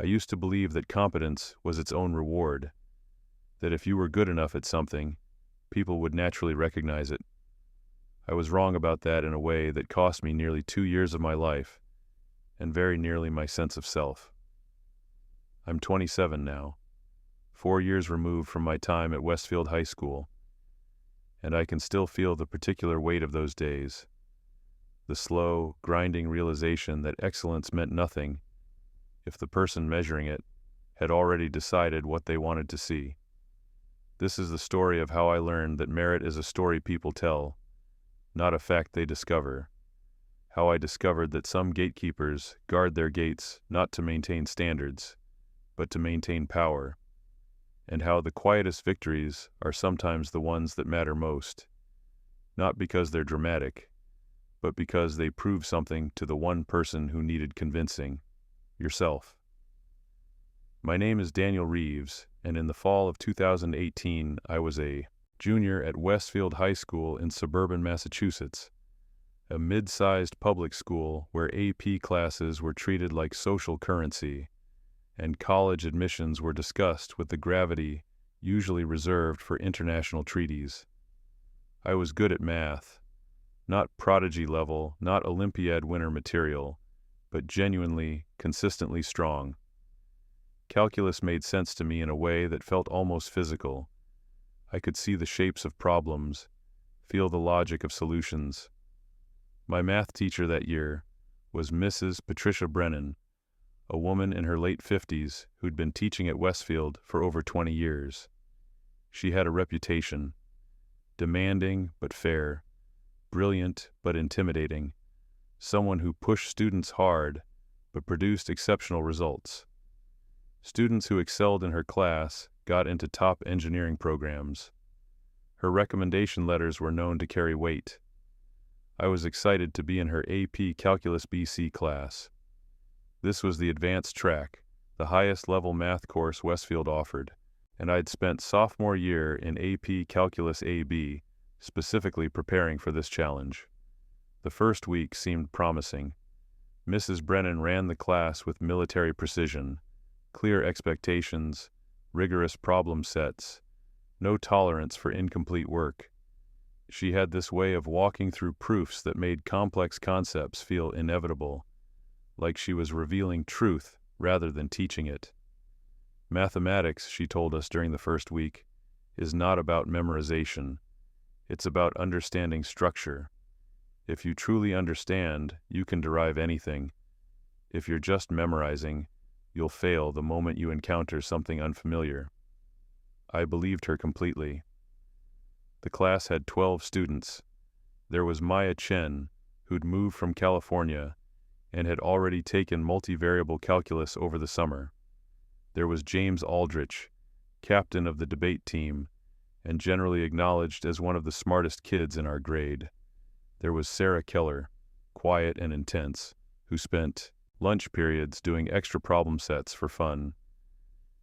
I used to believe that competence was its own reward, that if you were good enough at something, people would naturally recognize it. I was wrong about that in a way that cost me nearly 2 years of my life, and very nearly my sense of self. I'm 27 now, 4 years removed from my time at Westfield High School, and I can still feel the particular weight of those days, the slow, grinding realization that excellence meant nothing if the person measuring it had already decided what they wanted to see. This is the story of how I learned that merit is a story people tell, not a fact they discover. How I discovered that some gatekeepers guard their gates not to maintain standards, but to maintain power. And how the quietest victories are sometimes the ones that matter most, not because they're dramatic, but because they prove something to the one person who needed convincing: yourself. My name is Daniel Reeves, and in the fall of 2018, I was a junior at Westfield High School in suburban Massachusetts, a mid-sized public school where AP classes were treated like social currency, and college admissions were discussed with the gravity usually reserved for international treaties. I was good at math, not prodigy level, not Olympiad winner material, but genuinely, consistently strong. Calculus made sense to me in a way that felt almost physical. I could see the shapes of problems, feel the logic of solutions. My math teacher that year was Mrs. Patricia Brennan, a woman in her late 50s who'd been teaching at Westfield for over 20 years. She had a reputation: demanding but fair, brilliant but intimidating, someone who pushed students hard but produced exceptional results. Students who excelled in her class got into top engineering programs. Her recommendation letters were known to carry weight. I was excited to be in her AP Calculus BC class. This was the advanced track, the highest level math course Westfield offered, and I'd spent sophomore year in AP Calculus AB specifically preparing for this challenge. The first week seemed promising. Mrs. Brennan ran the class with military precision, clear expectations, rigorous problem sets, no tolerance for incomplete work. She had this way of walking through proofs that made complex concepts feel inevitable, like she was revealing truth rather than teaching it. Mathematics, she told us during the first week, is not about memorization. It's about understanding structure. If you truly understand, you can derive anything. If you're just memorizing, you'll fail the moment you encounter something unfamiliar. I believed her completely. The class had 12 students. There was Maya Chen, who'd moved from California and had already taken multivariable calculus over the summer. There was James Aldrich, captain of the debate team, and generally acknowledged as one of the smartest kids in our grade. There was Sarah Keller, quiet and intense, who spent lunch periods doing extra problem sets for fun.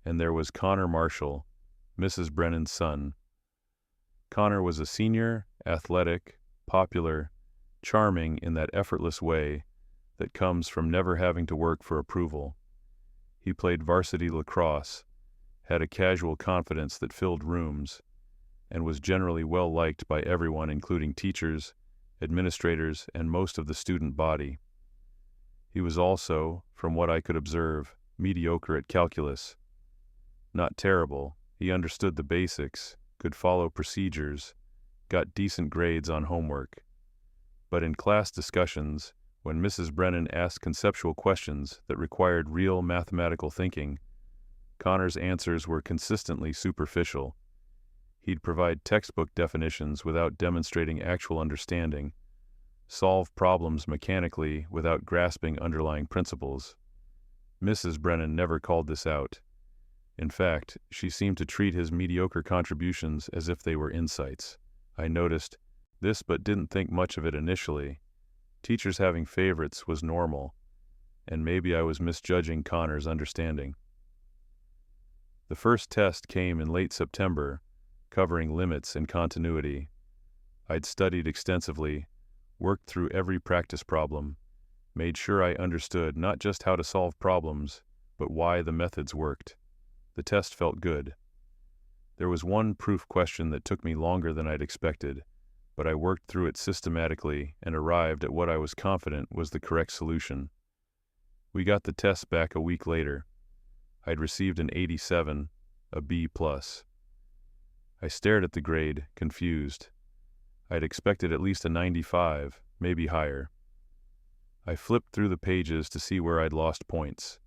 And there was Connor Marshall, Mrs. Brennan's son. Connor was a senior, athletic, popular, charming in that effortless way that comes from never having to work for approval. He played varsity lacrosse, had a casual confidence that filled rooms, and was generally well liked by everyone, including teachers, administrators, and most of the student body. He was also, from what I could observe, mediocre at calculus. Not terrible, he understood the basics, could follow procedures, got decent grades on homework. But in class discussions, when Mrs. Brennan asked conceptual questions that required real mathematical thinking, Connor's answers were consistently superficial. He'd provide textbook definitions without demonstrating actual understanding, solve problems mechanically without grasping underlying principles. Mrs. Brennan never called this out. In fact, she seemed to treat his mediocre contributions as if they were insights. I noticed this but didn't think much of it initially. Teachers having favorites was normal, and maybe I was misjudging Connor's understanding. The first test came in late September, covering limits and continuity. I'd studied extensively, worked through every practice problem, made sure I understood not just how to solve problems, but why the methods worked. The test felt good. There was one proof question that took me longer than I'd expected, but I worked through it systematically and arrived at what I was confident was the correct solution. We got the test back a week later. I'd received an 87, a B+. I stared at the grade, confused. I'd expected at least a 95, maybe higher. I flipped through the pages to see where I'd lost points.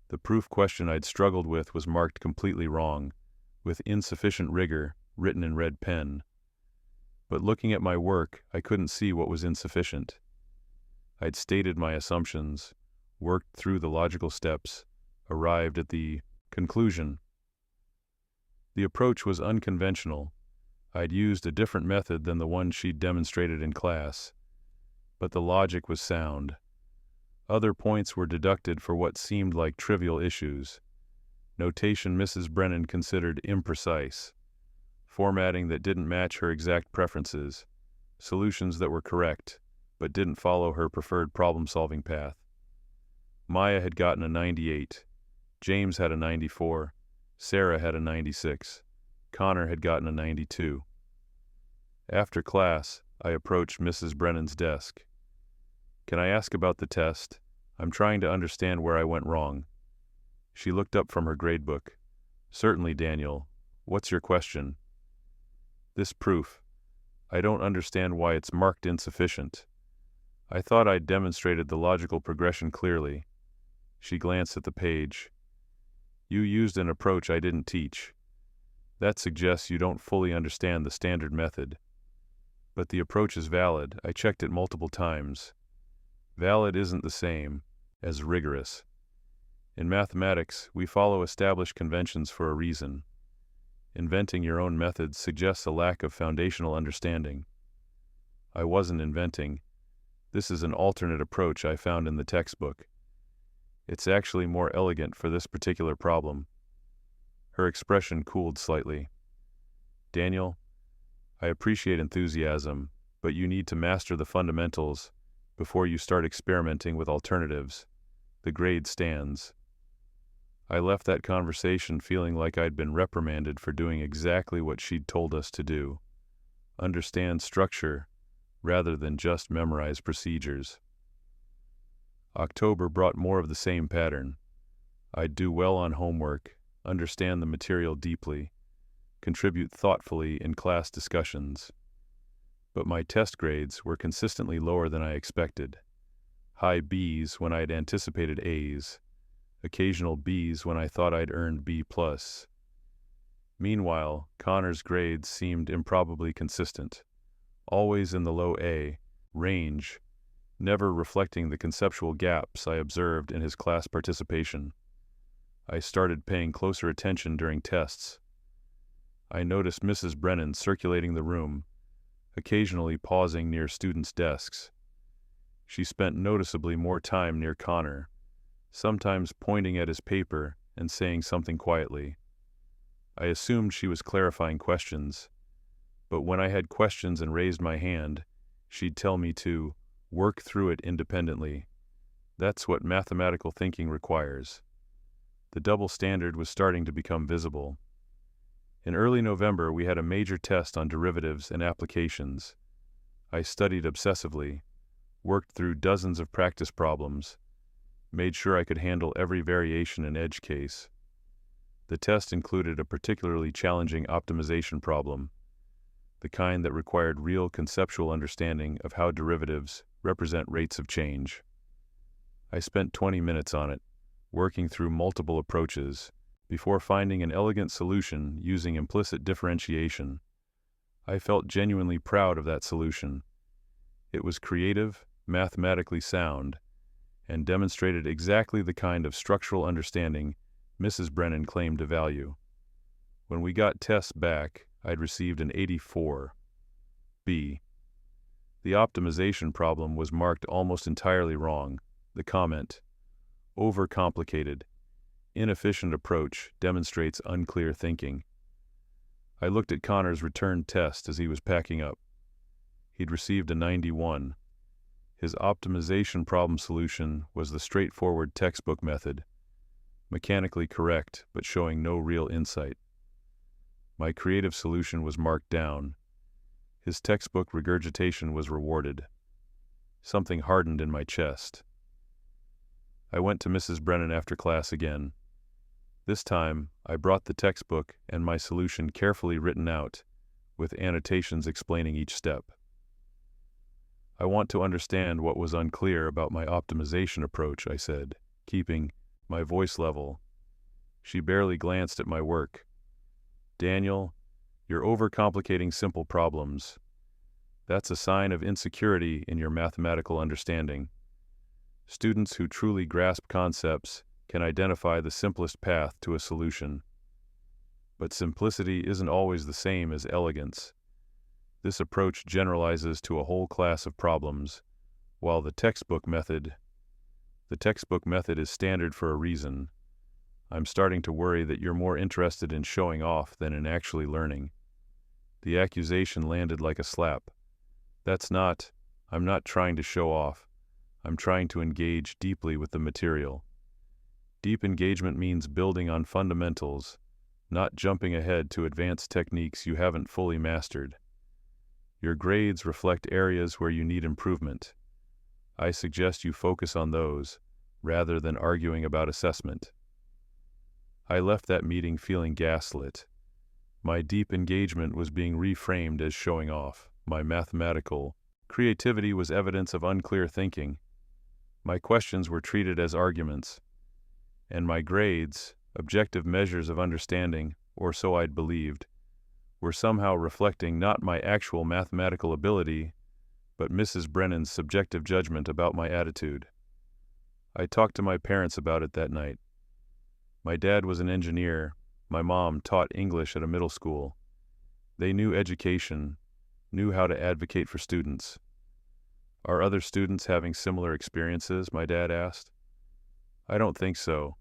The proof question I'd struggled with was marked completely wrong, with insufficient rigor written in red pen. But looking at my work, I couldn't see what was insufficient. I'd stated my assumptions, worked through the logical steps, arrived at the conclusion. The approach was unconventional. I'd used a different method than the one she'd demonstrated in class, but the logic was sound. Other points were deducted for what seemed like trivial issues. Notation Mrs. Brennan considered imprecise, formatting that didn't match her exact preferences, solutions that were correct, but didn't follow her preferred problem-solving path. Maya had gotten a 98, James had a 94, Sarah had a 96, Connor had gotten a 92. After class, I approached Mrs. Brennan's desk. "Can I ask about the test? I'm trying to understand where I went wrong." She looked up from her gradebook. "Certainly, Daniel. What's your question?" "This proof. I don't understand why it's marked insufficient. I thought I'd demonstrated the logical progression clearly." She glanced at the page. "You used an approach I didn't teach. That suggests you don't fully understand the standard method. But the approach is valid. I checked it multiple times. Valid isn't the same as rigorous. In mathematics, we follow established conventions for a reason. Inventing your own methods suggests a lack of foundational understanding. I wasn't inventing. This is an alternate approach I found in the textbook. It's actually more elegant for this particular problem." Her expression cooled slightly. "Daniel, I appreciate enthusiasm, but you need to master the fundamentals before you start experimenting with alternatives. The grade stands." I left that conversation feeling like I'd been reprimanded for doing exactly what she'd told us to do. Understand structure rather than just memorize procedures. October brought more of the same pattern. I'd do well on homework, understand the material deeply, contribute thoughtfully in class discussions. But my test grades were consistently lower than I expected. High B's when I'd anticipated A's, occasional B's when I thought I'd earned B+. Meanwhile, Connor's grades seemed improbably consistent, always in the low A range, never reflecting the conceptual gaps I observed in his class participation. I started paying closer attention during tests. I noticed Mrs. Brennan circulating the room, occasionally pausing near students' desks. She spent noticeably more time near Connor, sometimes pointing at his paper and saying something quietly. I assumed she was clarifying questions, but when I had questions and raised my hand, she'd tell me to work through it independently. That's what mathematical thinking requires. The double standard was starting to become visible. In early November, we had a major test on derivatives and applications. I studied obsessively, worked through dozens of practice problems, made sure I could handle every variation and edge case. The test included a particularly challenging optimization problem, the kind that required real conceptual understanding of how derivatives represent rates of change. I spent 20 minutes on it, working through multiple approaches, before finding an elegant solution using implicit differentiation. I felt genuinely proud of that solution. It was creative, mathematically sound, and demonstrated exactly the kind of structural understanding Mrs. Brennan claimed to value. When we got tests back, I'd received an 84, B. The optimization problem was marked almost entirely wrong. The comment, "Overcomplicated, inefficient approach demonstrates unclear thinking." I looked at Connor's return test as he was packing up. He'd received a 91. His optimization problem solution was the straightforward textbook method, mechanically correct but showing no real insight. My creative solution was marked down. His textbook regurgitation was rewarded. Something hardened in my chest. I went to Mrs. Brennan after class again. This time, I brought the textbook and my solution carefully written out, with annotations explaining each step. I want to understand what was unclear about my optimization approach, I said, keeping my voice level. She barely glanced at my work. Daniel, you're overcomplicating simple problems. That's a sign of insecurity in your mathematical understanding. Students who truly grasp concepts can identify the simplest path to a solution. But simplicity isn't always the same as elegance. This approach generalizes to a whole class of problems, while the textbook method is standard for a reason. I'm starting to worry that you're more interested in showing off than in actually learning. The accusation landed like a slap. I'm not trying to show off. I'm trying to engage deeply with the material. Deep engagement means building on fundamentals, not jumping ahead to advanced techniques you haven't fully mastered. Your grades reflect areas where you need improvement. I suggest you focus on those, rather than arguing about assessment. I left that meeting feeling gaslit. My deep engagement was being reframed as showing off. My mathematical creativity was evidence of unclear thinking. My questions were treated as arguments. And my grades, objective measures of understanding, or so I'd believed, were somehow reflecting not my actual mathematical ability, but Mrs. Brennan's subjective judgment about my attitude. I talked to my parents about it that night. My dad was an engineer. My mom taught English at a middle school. They knew education, knew how to advocate for students. Are other students having similar experiences? My dad asked. I don't think so.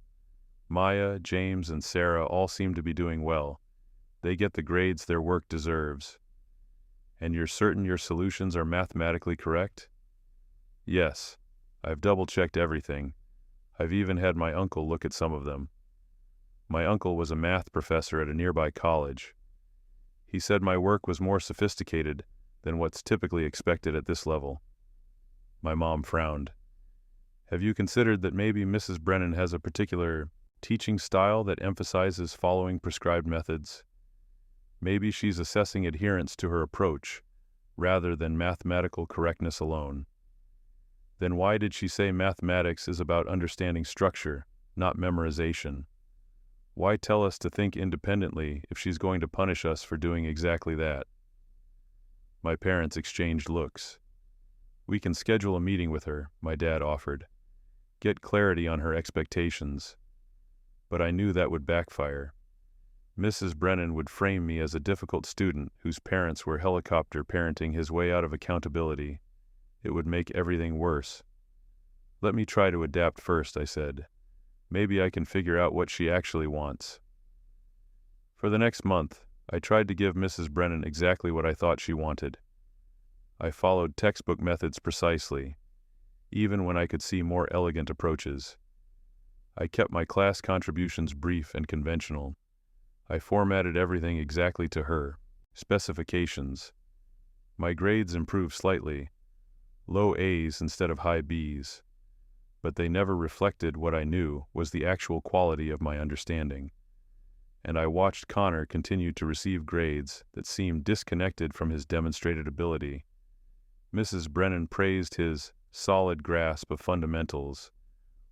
Maya, James, and Sarah all seem to be doing well. They get the grades their work deserves. And you're certain your solutions are mathematically correct? Yes. I've double-checked everything. I've even had my uncle look at some of them. My uncle was a math professor at a nearby college. He said my work was more sophisticated than what's typically expected at this level. My mom frowned. Have you considered that maybe Mrs. Brennan has a particular teaching style that emphasizes following prescribed methods? Maybe she's assessing adherence to her approach, rather than mathematical correctness alone. Then why did she say mathematics is about understanding structure, not memorization? Why tell us to think independently if she's going to punish us for doing exactly that? My parents exchanged looks. We can schedule a meeting with her, my dad offered. Get clarity on her expectations. But I knew that would backfire. Mrs. Brennan would frame me as a difficult student whose parents were helicopter parenting his way out of accountability. It would make everything worse. Let me try to adapt first, I said. Maybe I can figure out what she actually wants. For the next month, I tried to give Mrs. Brennan exactly what I thought she wanted. I followed textbook methods precisely, even when I could see more elegant approaches. I kept my class contributions brief and conventional. I formatted everything exactly to her specifications. My grades improved slightly, low A's instead of high B's, but they never reflected what I knew was the actual quality of my understanding. And I watched Connor continue to receive grades that seemed disconnected from his demonstrated ability. Mrs. Brennan praised his solid grasp of fundamentals,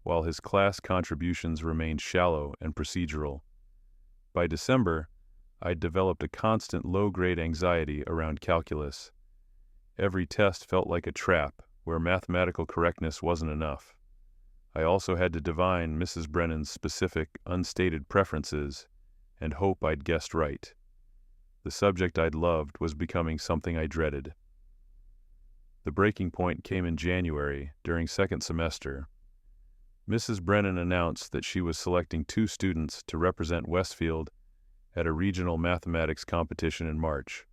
while his class contributions remained shallow and procedural. By December, I'd developed a constant low-grade anxiety around calculus. Every test felt like a trap where mathematical correctness wasn't enough. I also had to divine Mrs. Brennan's specific, unstated preferences and hope I'd guessed right. The subject I'd loved was becoming something I dreaded. The breaking point came in January, during second semester. Mrs. Brennan announced that she was selecting 2 students to represent Westfield at a regional mathematics competition in March.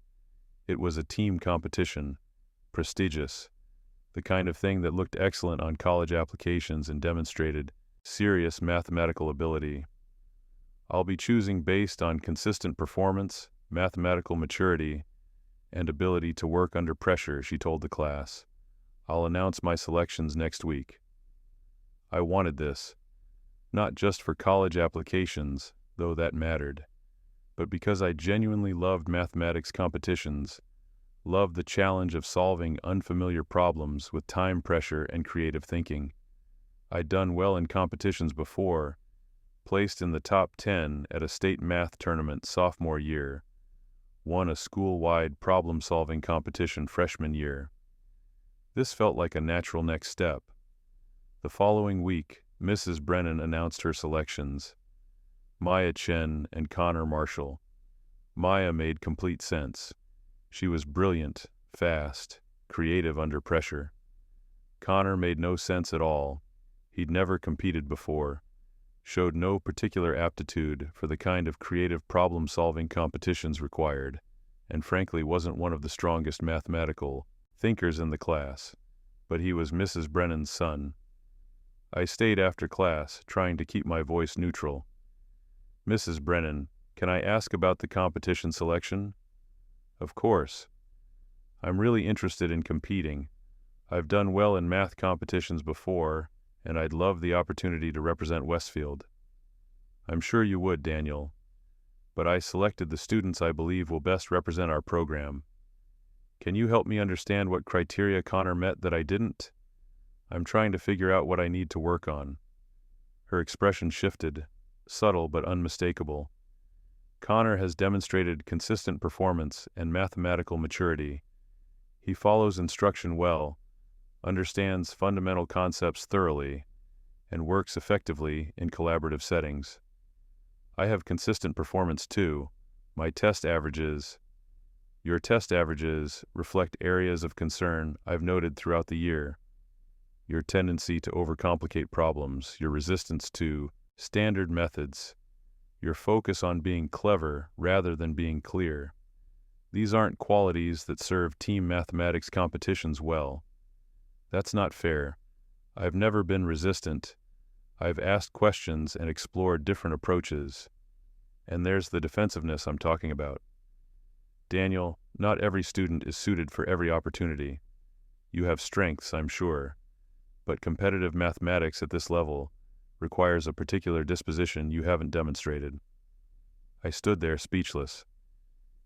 It was a team competition, prestigious, the kind of thing that looked excellent on college applications and demonstrated serious mathematical ability. I'll be choosing based on consistent performance, mathematical maturity, and ability to work under pressure, she told the class. I'll announce my selections next week. I wanted this, not just for college applications, though that mattered, but because I genuinely loved mathematics competitions, loved the challenge of solving unfamiliar problems with time pressure and creative thinking. I'd done well in competitions before, placed in the top 10 at a state math tournament sophomore year, won a school-wide problem-solving competition freshman year. This felt like a natural next step. The following week, Mrs. Brennan announced her selections: Maya Chen and Connor Marshall. Maya made complete sense. She was brilliant, fast, creative under pressure. Connor made no sense at all. He'd never competed before, showed no particular aptitude for the kind of creative problem-solving competitions required, and frankly wasn't one of the strongest mathematical thinkers in the class, but he was Mrs. Brennan's son. I stayed after class, trying to keep my voice neutral. Mrs. Brennan, can I ask about the competition selection? Of course. I'm really interested in competing. I've done well in math competitions before, and I'd love the opportunity to represent Westfield. I'm sure you would, Daniel. But I selected the students I believe will best represent our program. Can you help me understand what criteria Connor met that I didn't? I'm trying to figure out what I need to work on. Her expression shifted, subtle but unmistakable. Connor has demonstrated consistent performance and mathematical maturity. He follows instruction well, understands fundamental concepts thoroughly, and works effectively in collaborative settings. I have consistent performance too. My test averages. Your test averages reflect areas of concern I've noted throughout the year. Your tendency to overcomplicate problems, your resistance to standard methods, your focus on being clever rather than being clear. These aren't qualities that serve team mathematics competitions well. That's not fair. I've never been resistant. I've asked questions and explored different approaches. And there's the defensiveness I'm talking about. Daniel, not every student is suited for every opportunity. You have strengths, I'm sure, but competitive mathematics at this level requires a particular disposition you haven't demonstrated. I stood there speechless.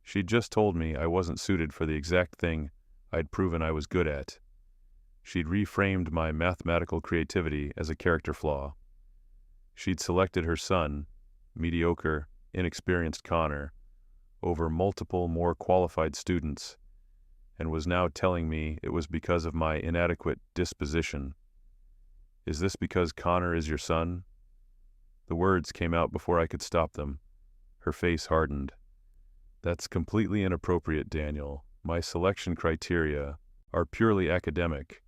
She'd just told me I wasn't suited for the exact thing I'd proven I was good at. She'd reframed my mathematical creativity as a character flaw. She'd selected her son, mediocre, inexperienced Connor, over multiple more qualified students, and was now telling me it was because of my inadequate disposition. Is this because Connor is your son? The words came out before I could stop them. Her face hardened. That's completely inappropriate, Daniel. My selection criteria are purely academic.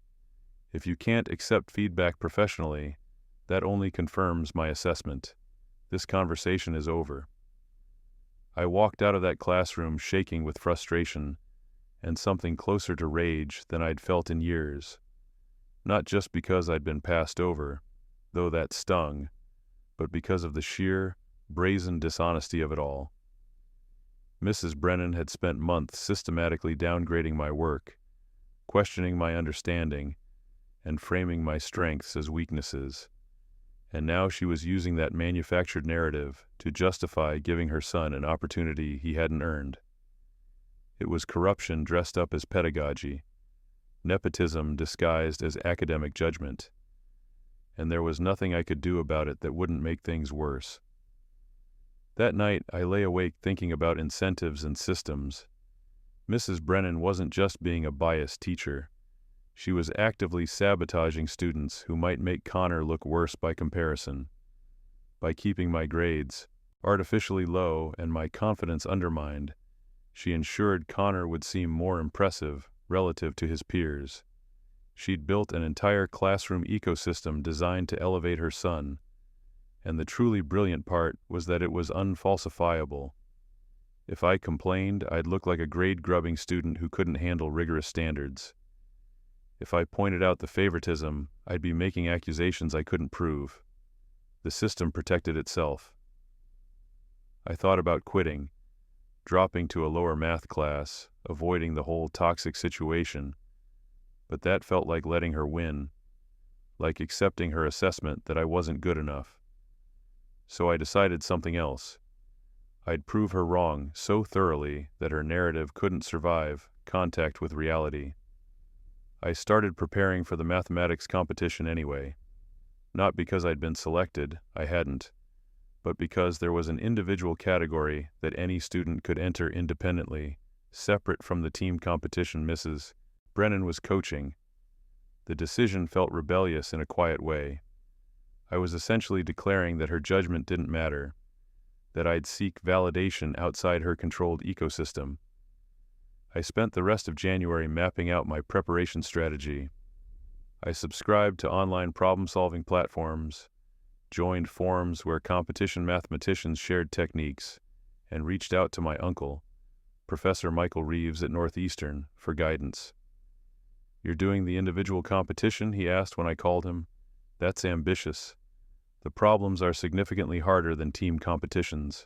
If you can't accept feedback professionally, that only confirms my assessment. This conversation is over. I walked out of that classroom shaking with frustration and something closer to rage than I'd felt in years. Not just because I'd been passed over, though that stung, but because of the sheer, brazen dishonesty of it all. Mrs. Brennan had spent months systematically downgrading my work, questioning my understanding, and framing my strengths as weaknesses. And now she was using that manufactured narrative to justify giving her son an opportunity he hadn't earned. It was corruption dressed up as pedagogy, nepotism disguised as academic judgment, and there was nothing I could do about it that wouldn't make things worse. That night, I lay awake thinking about incentives and systems. Mrs. Brennan wasn't just being a biased teacher. She was actively sabotaging students who might make Connor look worse by comparison. By keeping my grades artificially low and my confidence undermined, she ensured Connor would seem more impressive relative to his peers. She'd built an entire classroom ecosystem designed to elevate her son, and the truly brilliant part was that it was unfalsifiable. If I complained, I'd look like a grade-grubbing student who couldn't handle rigorous standards. If I pointed out the favoritism, I'd be making accusations I couldn't prove. The system protected itself. I thought about quitting, dropping to a lower math class, avoiding the whole toxic situation, but that felt like letting her win, like accepting her assessment that I wasn't good enough. So I decided something else. I'd prove her wrong so thoroughly that her narrative couldn't survive contact with reality. I started preparing for the mathematics competition anyway. Not because I'd been selected, I hadn't, but because there was an individual category that any student could enter independently, separate from the team competition Mrs. Brennan was coaching. The decision felt rebellious in a quiet way. I was essentially declaring that her judgment didn't matter, that I'd seek validation outside her controlled ecosystem. I spent the rest of January mapping out my preparation strategy. I subscribed to online problem-solving platforms, joined forums where competition mathematicians shared techniques, and reached out to my uncle, Professor Michael Reeves at Northeastern, for guidance. "You're doing the individual competition?" he asked when I called him. "That's ambitious. The problems are significantly harder than team competitions."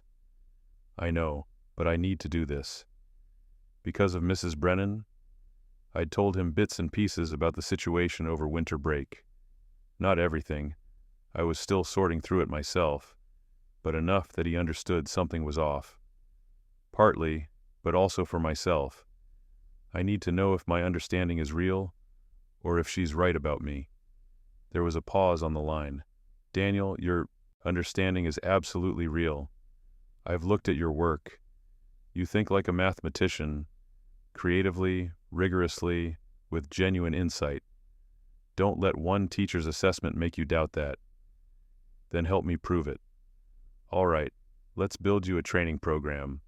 "I know, but I need to do this." Because of Mrs. Brennan? I'd told him bits and pieces about the situation over winter break. Not everything. I was still sorting through it myself, but enough that he understood something was off. Partly, but also for myself. I need to know if my understanding is real, or if she's right about me. There was a pause on the line. "Daniel, your understanding is absolutely real. I've looked at your work. You think like a mathematician, creatively, rigorously, with genuine insight. Don't let one teacher's assessment make you doubt that. Then help me prove it." "All right, let's build you a training program."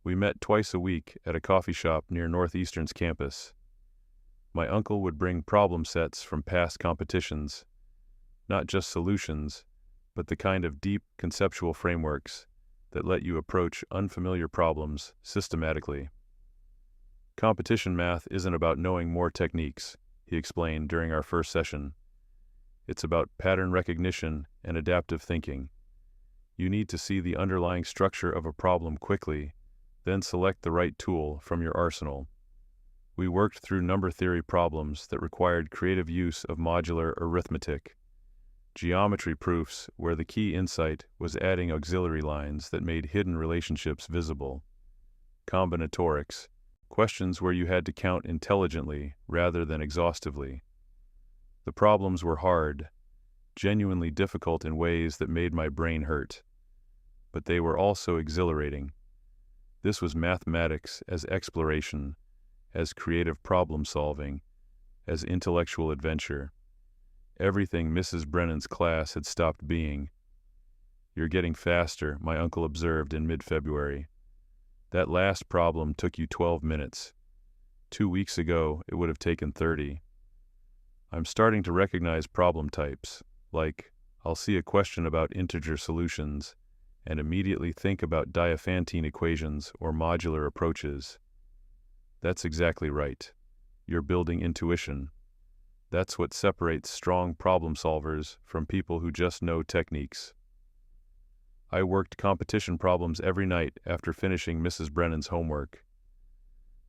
We met twice a week at a coffee shop near Northeastern's campus. My uncle would bring problem sets from past competitions, not just solutions, but the kind of deep conceptual frameworks that let you approach unfamiliar problems systematically. "Competition math isn't about knowing more techniques," he explained during our first session. "It's about pattern recognition and adaptive thinking. You need to see the underlying structure of a problem quickly, then select the right tool from your arsenal." We worked through number theory problems that required creative use of modular arithmetic, geometry proofs where the key insight was adding auxiliary lines that made hidden relationships visible, combinatorics, questions where you had to count intelligently rather than exhaustively. The problems were hard, genuinely difficult in ways that made my brain hurt, but they were also exhilarating. This was mathematics as exploration, as creative problem-solving, as intellectual adventure. Everything Mrs. Brennan's class had stopped being. "You're getting faster," my uncle observed in mid-February. "That last problem took you 12 minutes. 2 weeks ago, it would have taken 30. I'm starting to recognize problem types, like I'll see a question about integer solutions and immediately think about Diophantine equations or modular approaches." "That's exactly right. You're building intuition. That's what separates strong problem solvers from people who just know techniques." I worked competition problems every night after finishing Mrs. Brennan's homework.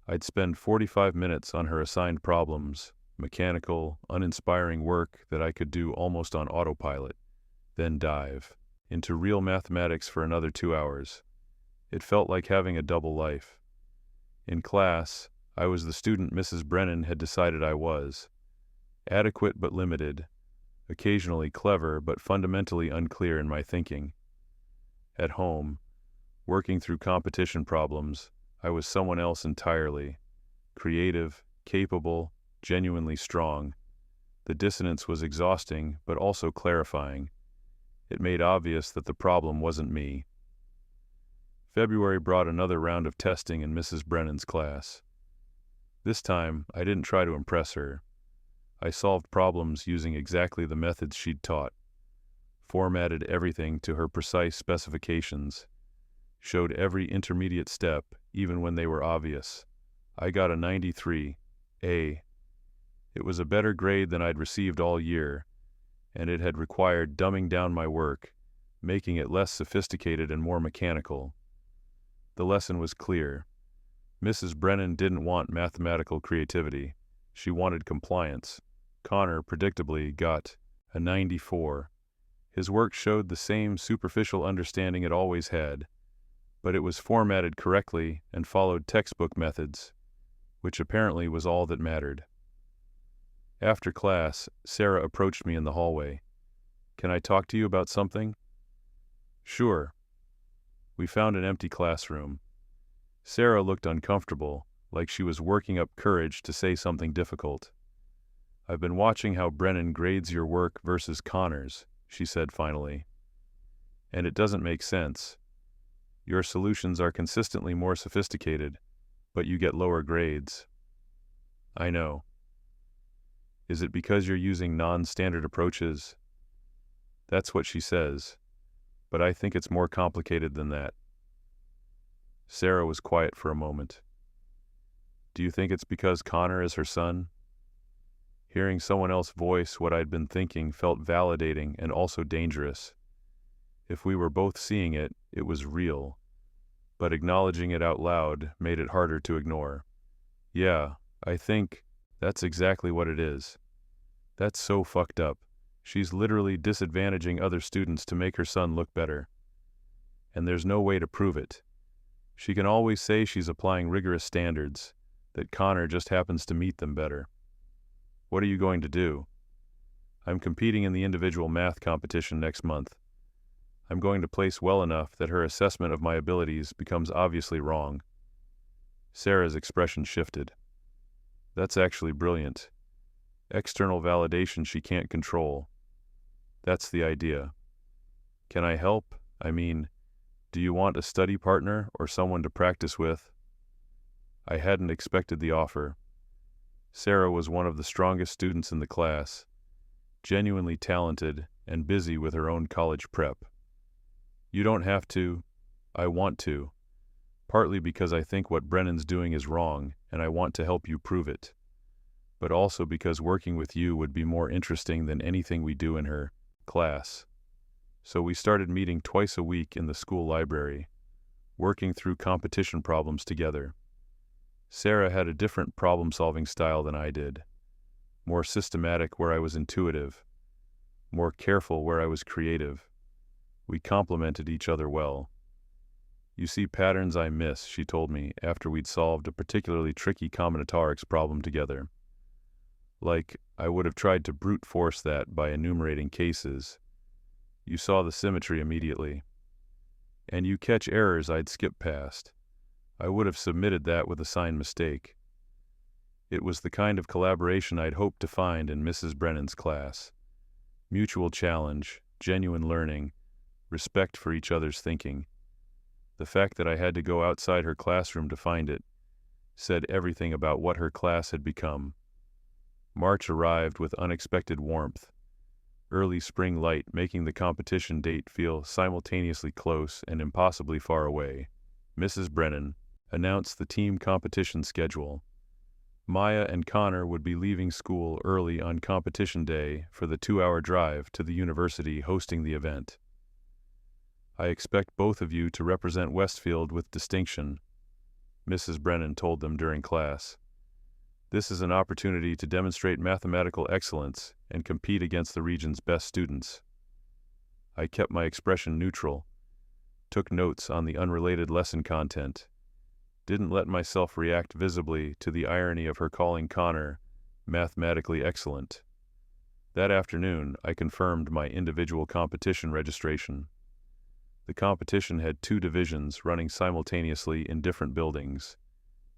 I'd spend 45 minutes on her assigned problems, mechanical, uninspiring work that I could do almost on autopilot, then dive into real mathematics for another 2 hours. It felt like having a double life. In class, I was the student Mrs. Brennan had decided I was. Adequate but limited, occasionally clever but fundamentally unclear in my thinking. At home, working through competition problems, I was someone else entirely. Creative, capable, genuinely strong. The dissonance was exhausting but also clarifying. It made obvious that the problem wasn't me. February brought another round of testing in Mrs. Brennan's class. This time, I didn't try to impress her. I solved problems using exactly the methods she'd taught, formatted everything to her precise specifications, showed every intermediate step even when they were obvious. I got a 93, A. It was a better grade than I'd received all year, and it had required dumbing down my work, making it less sophisticated and more mechanical. The lesson was clear. Mrs. Brennan didn't want mathematical creativity. She wanted compliance. Connor, predictably, got a 94. His work showed the same superficial understanding it always had, but it was formatted correctly and followed textbook methods, which apparently was all that mattered. After class, Sarah approached me in the hallway. "Can I talk to you about something?" "Sure." We found an empty classroom. Sarah looked uncomfortable, like she was working up courage to say something difficult. "I've been watching how Brennan grades your work versus Connor's," she said finally. "And it doesn't make sense. Your solutions are consistently more sophisticated, but you get lower grades." "I know." "Is it because you're using non-standard approaches?" "That's what she says, but I think it's more complicated than that." Sarah was quiet for a moment. "Do you think it's because Connor is her son?" Hearing someone else voice what I'd been thinking felt validating and also dangerous. If we were both seeing it, it was real, but acknowledging it out loud made it harder to ignore. "Yeah, I think that's exactly what it is. That's so fucked up. She's literally disadvantaging other students to make her son look better. And there's no way to prove it. She can always say she's applying rigorous standards, that Connor just happens to meet them better. What are you going to do?" "I'm competing in the individual math competition next month. I'm going to place well enough that her assessment of my abilities becomes obviously wrong." Sarah's expression shifted. "That's actually brilliant. External validation she can't control. That's the idea. Can I help? I mean, do you want a study partner or someone to practice with?" I hadn't expected the offer. Sarah was one of the strongest students in the class, genuinely talented and busy with her own college prep. "You don't have to. I want to. Partly because I think what Brennan's doing is wrong and I want to help you prove it. But also because working with you would be more interesting than anything we do in her class." So we started meeting twice a week in the school library, working through competition problems together. Sarah had a different problem-solving style than I did. More systematic where I was intuitive. More careful where I was creative. We complemented each other well. "You see patterns I miss," she told me after we'd solved a particularly tricky combinatorics problem together. "Like, I would have tried to brute force that by enumerating cases. You saw the symmetry immediately. And you catch errors I'd skip past. I would have submitted that with a sign mistake." It was the kind of collaboration I'd hoped to find in Mrs. Brennan's class. Mutual challenge, genuine learning, respect for each other's thinking. The fact that I had to go outside her classroom to find it said everything about what her class had become. March arrived with unexpected warmth. Early spring light making the competition date feel simultaneously close and impossibly far away. Mrs. Brennan announced the team competition schedule. Maya and Connor would be leaving school early on competition day for the 2-hour drive to the university hosting the event. "I expect both of you to represent Westfield with distinction," Mrs. Brennan told them during class. "This is an opportunity to demonstrate mathematical excellence and compete against the region's best students." I kept my expression neutral, took notes on the unrelated lesson content, didn't let myself react visibly to the irony of her calling Connor mathematically excellent. That afternoon, I confirmed my individual competition registration. The competition had 2 divisions running simultaneously in different buildings.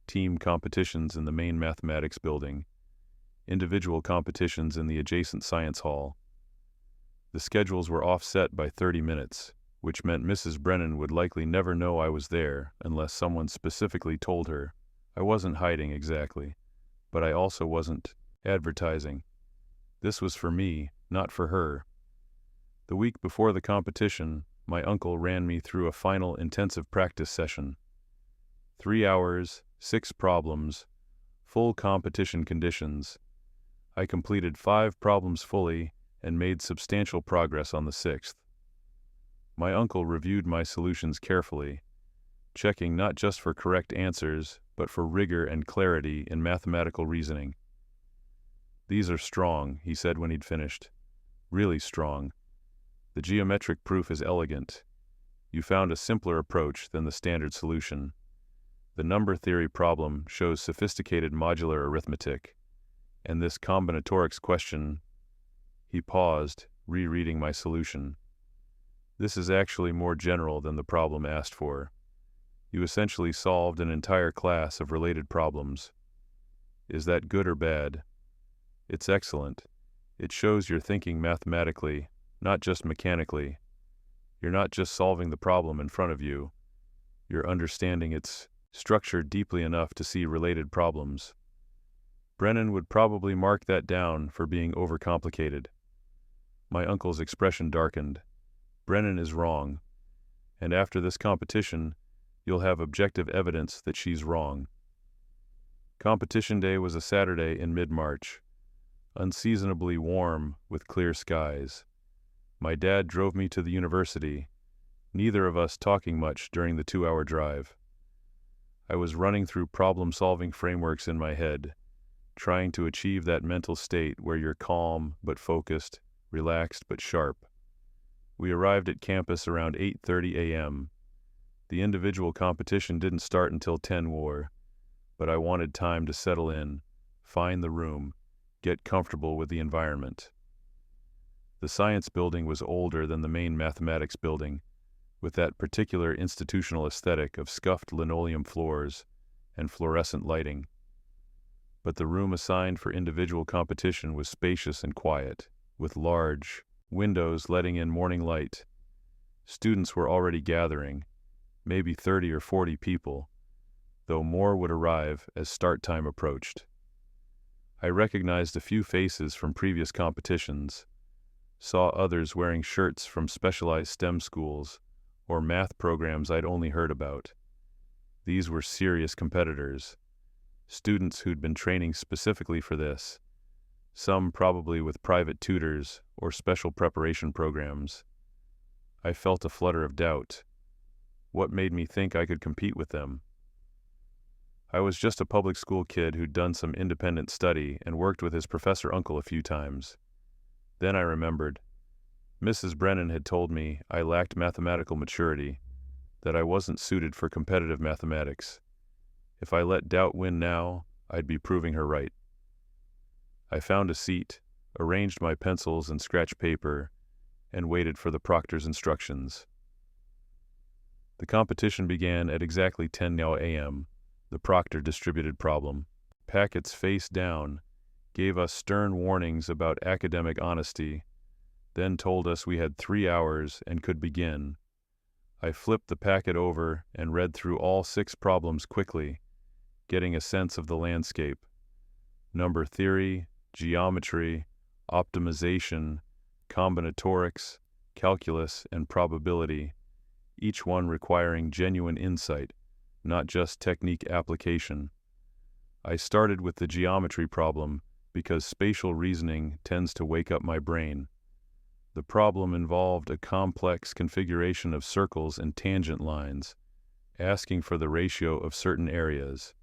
Team competitions in the main mathematics building, individual competitions in the adjacent science hall. The schedules were offset by 30 minutes, which meant Mrs. Brennan would likely never know I was there unless someone specifically told her. I wasn't hiding exactly, but I also wasn't advertising. This was for me, not for her. The week before the competition, my uncle ran me through a final intensive practice session. 3 hours, 6 problems, full competition conditions. I completed 5 problems fully and made substantial progress on the sixth. My uncle reviewed my solutions carefully, checking not just for correct answers, but for rigor and clarity in mathematical reasoning. "These are strong," he said when he'd finished. "Really strong. The geometric proof is elegant. You found a simpler approach than the standard solution. The number theory problem shows sophisticated modular arithmetic, and this combinatorics question—" He paused, rereading my solution. "This is actually more general than the problem asked for. You essentially solved an entire class of related problems. Is that good or bad?" "It's excellent. It shows you're thinking mathematically, not just mechanically. You're not just solving the problem in front of you. You're understanding its structure deeply enough to see related problems." Brennan would probably mark that down for being overcomplicated. My uncle's expression darkened. "Brennan is wrong. And after this competition, you'll have objective evidence that she's wrong." Competition day was a Saturday in mid-March, unseasonably warm with clear skies. My dad drove me to the university, neither of us talking much during the 2-hour drive. I was running through problem-solving frameworks in my head, trying to achieve that mental state where you're calm but focused, relaxed but sharp. We arrived at campus around 8:30 a.m. The individual competition didn't start until 10 war, but I wanted time to settle in, find the room, get comfortable with the environment. The science building was older than the main mathematics building, with that particular institutional aesthetic of scuffed linoleum floors and fluorescent lighting. But the room assigned for individual competition was spacious and quiet, with large windows letting in morning light. Students were already gathering, maybe 30 or 40 people, though more would arrive as start time approached. I recognized a few faces from previous competitions, saw others wearing shirts from specialized STEM schools or math programs I'd only heard about. These were serious competitors, students who'd been training specifically for this, some probably with private tutors or special preparation programs. I felt a flutter of doubt. What made me think I could compete with them? I was just a public school kid who'd done some independent study and worked with his professor uncle a few times. Then I remembered. Mrs. Brennan had told me I lacked mathematical maturity, that I wasn't suited for competitive mathematics. If I let doubt win now, I'd be proving her right. I found a seat, arranged my pencils and scratch paper, and waited for the proctor's instructions. The competition began at exactly 10 a.m. The proctor distributed problem. Packets face down, gave us stern warnings about academic honesty, then told us we had 3 hours and could begin. I flipped the packet over and read through all 6 problems quickly, getting a sense of the landscape. Number theory, geometry, optimization, combinatorics, calculus, and probability, each one requiring genuine insight, not just technique application. I started with the geometry problem because spatial reasoning tends to wake up my brain. The problem involved a complex configuration of circles and tangent lines, asking for the ratio of certain areas.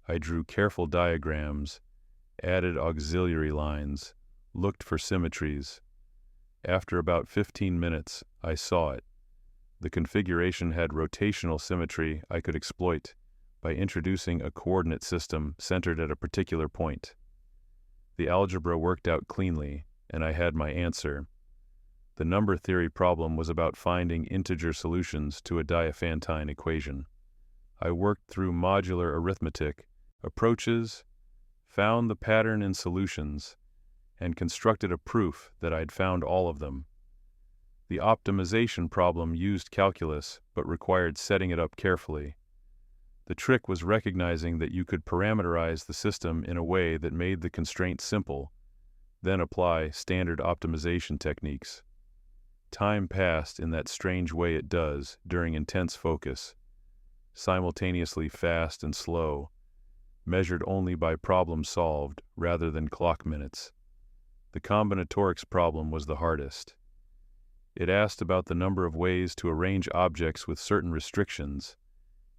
I drew careful diagrams, added auxiliary lines, looked for symmetries. After about 15 minutes, I saw it. The configuration had rotational symmetry I could exploit by introducing a coordinate system centered at a particular point. The algebra worked out cleanly, and I had my answer. The number theory problem was about finding integer solutions to a Diophantine equation. I worked through modular arithmetic approaches, found the pattern in solutions, and constructed a proof that I'd found all of them. The optimization problem used calculus but required setting it up carefully. The trick was recognizing that you could parameterize the system in a way that made the constraint simple, then apply standard optimization techniques. Time passed in that strange way it does during intense focus, simultaneously fast and slow, measured only by problem solved rather than clock minutes. The combinatorics problem was the hardest. It asked about the number of ways to arrange objects with certain restrictions,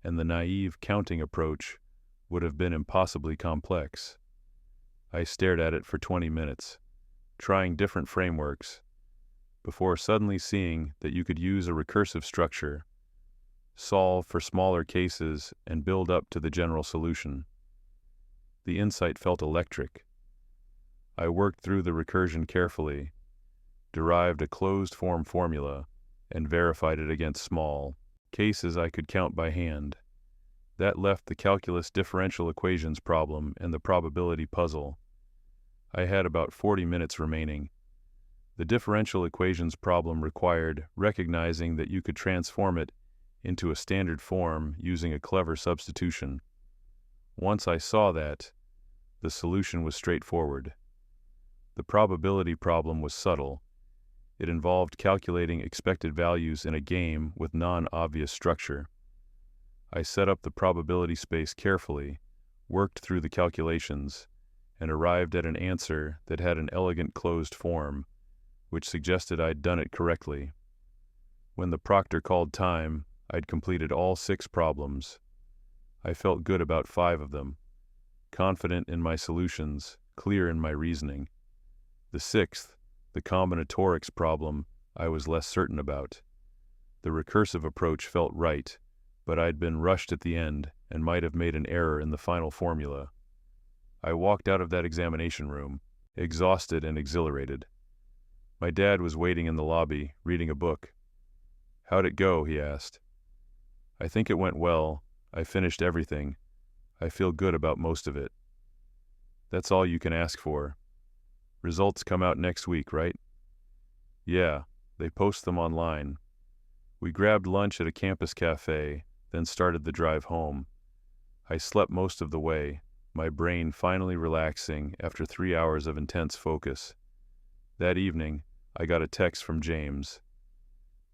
and the naive counting approach would have been impossibly complex. I stared at it for 20 minutes, trying different frameworks, before suddenly seeing that you could use a recursive structure, solve for smaller cases, and build up to the general solution. The insight felt electric. I worked through the recursion carefully, derived a closed-form formula, and verified it against small cases I could count by hand. That left the calculus differential equations problem and the probability puzzle. I had about 40 minutes remaining. The differential equations problem required recognizing that you could transform it into a standard form using a clever substitution. Once I saw that, the solution was straightforward. The probability problem was subtle. It involved calculating expected values in a game with non-obvious structure. I set up the probability space carefully, worked through the calculations, and arrived at an answer that had an elegant closed form, which suggested I'd done it correctly. When the proctor called time, I'd completed all 6 problems. I felt good about 5 of them, confident in my solutions, clear in my reasoning. The 6th, the combinatorics problem, I was less certain about. The recursive approach felt right, but I'd been rushed at the end and might have made an error in the final formula. I walked out of that examination room, exhausted and exhilarated. My dad was waiting in the lobby, reading a book. "How'd it go?" he asked. "I think it went well. I finished everything. I feel good about most of it." "That's all you can ask for. Results come out next week, right?" "Yeah, they post them online." We grabbed lunch at a campus cafe, then started the drive home. I slept most of the way, my brain finally relaxing after 3 hours of intense focus. That evening, I got a text from James.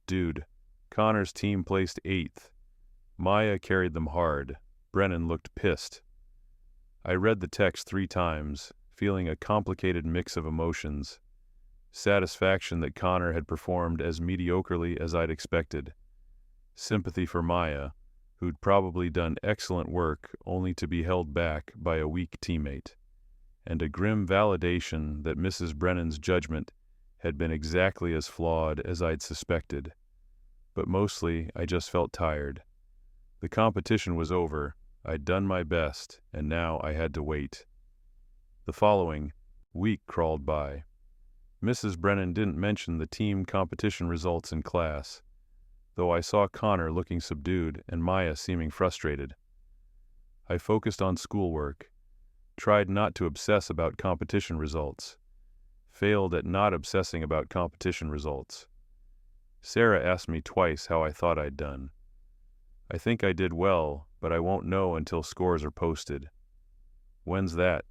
"Dude, Connor's team placed 8th. Maya carried them hard. Brennan looked pissed." I read the text 3 times, feeling a complicated mix of emotions. Satisfaction that Connor had performed as mediocrely as I'd expected. Sympathy for Maya, who'd probably done excellent work only to be held back by a weak teammate. And a grim validation that Mrs. Brennan's judgment had been exactly as flawed as I'd suspected. But mostly, I just felt tired. The competition was over, I'd done my best, and now I had to wait. The following week crawled by. Mrs. Brennan didn't mention the team competition results in class, though I saw Connor looking subdued and Maya seeming frustrated. I focused on schoolwork, tried not to obsess about competition results, failed at not obsessing about competition results. Sarah asked me twice how I thought I'd done. I think I did well, but I won't know until scores are posted. When's that?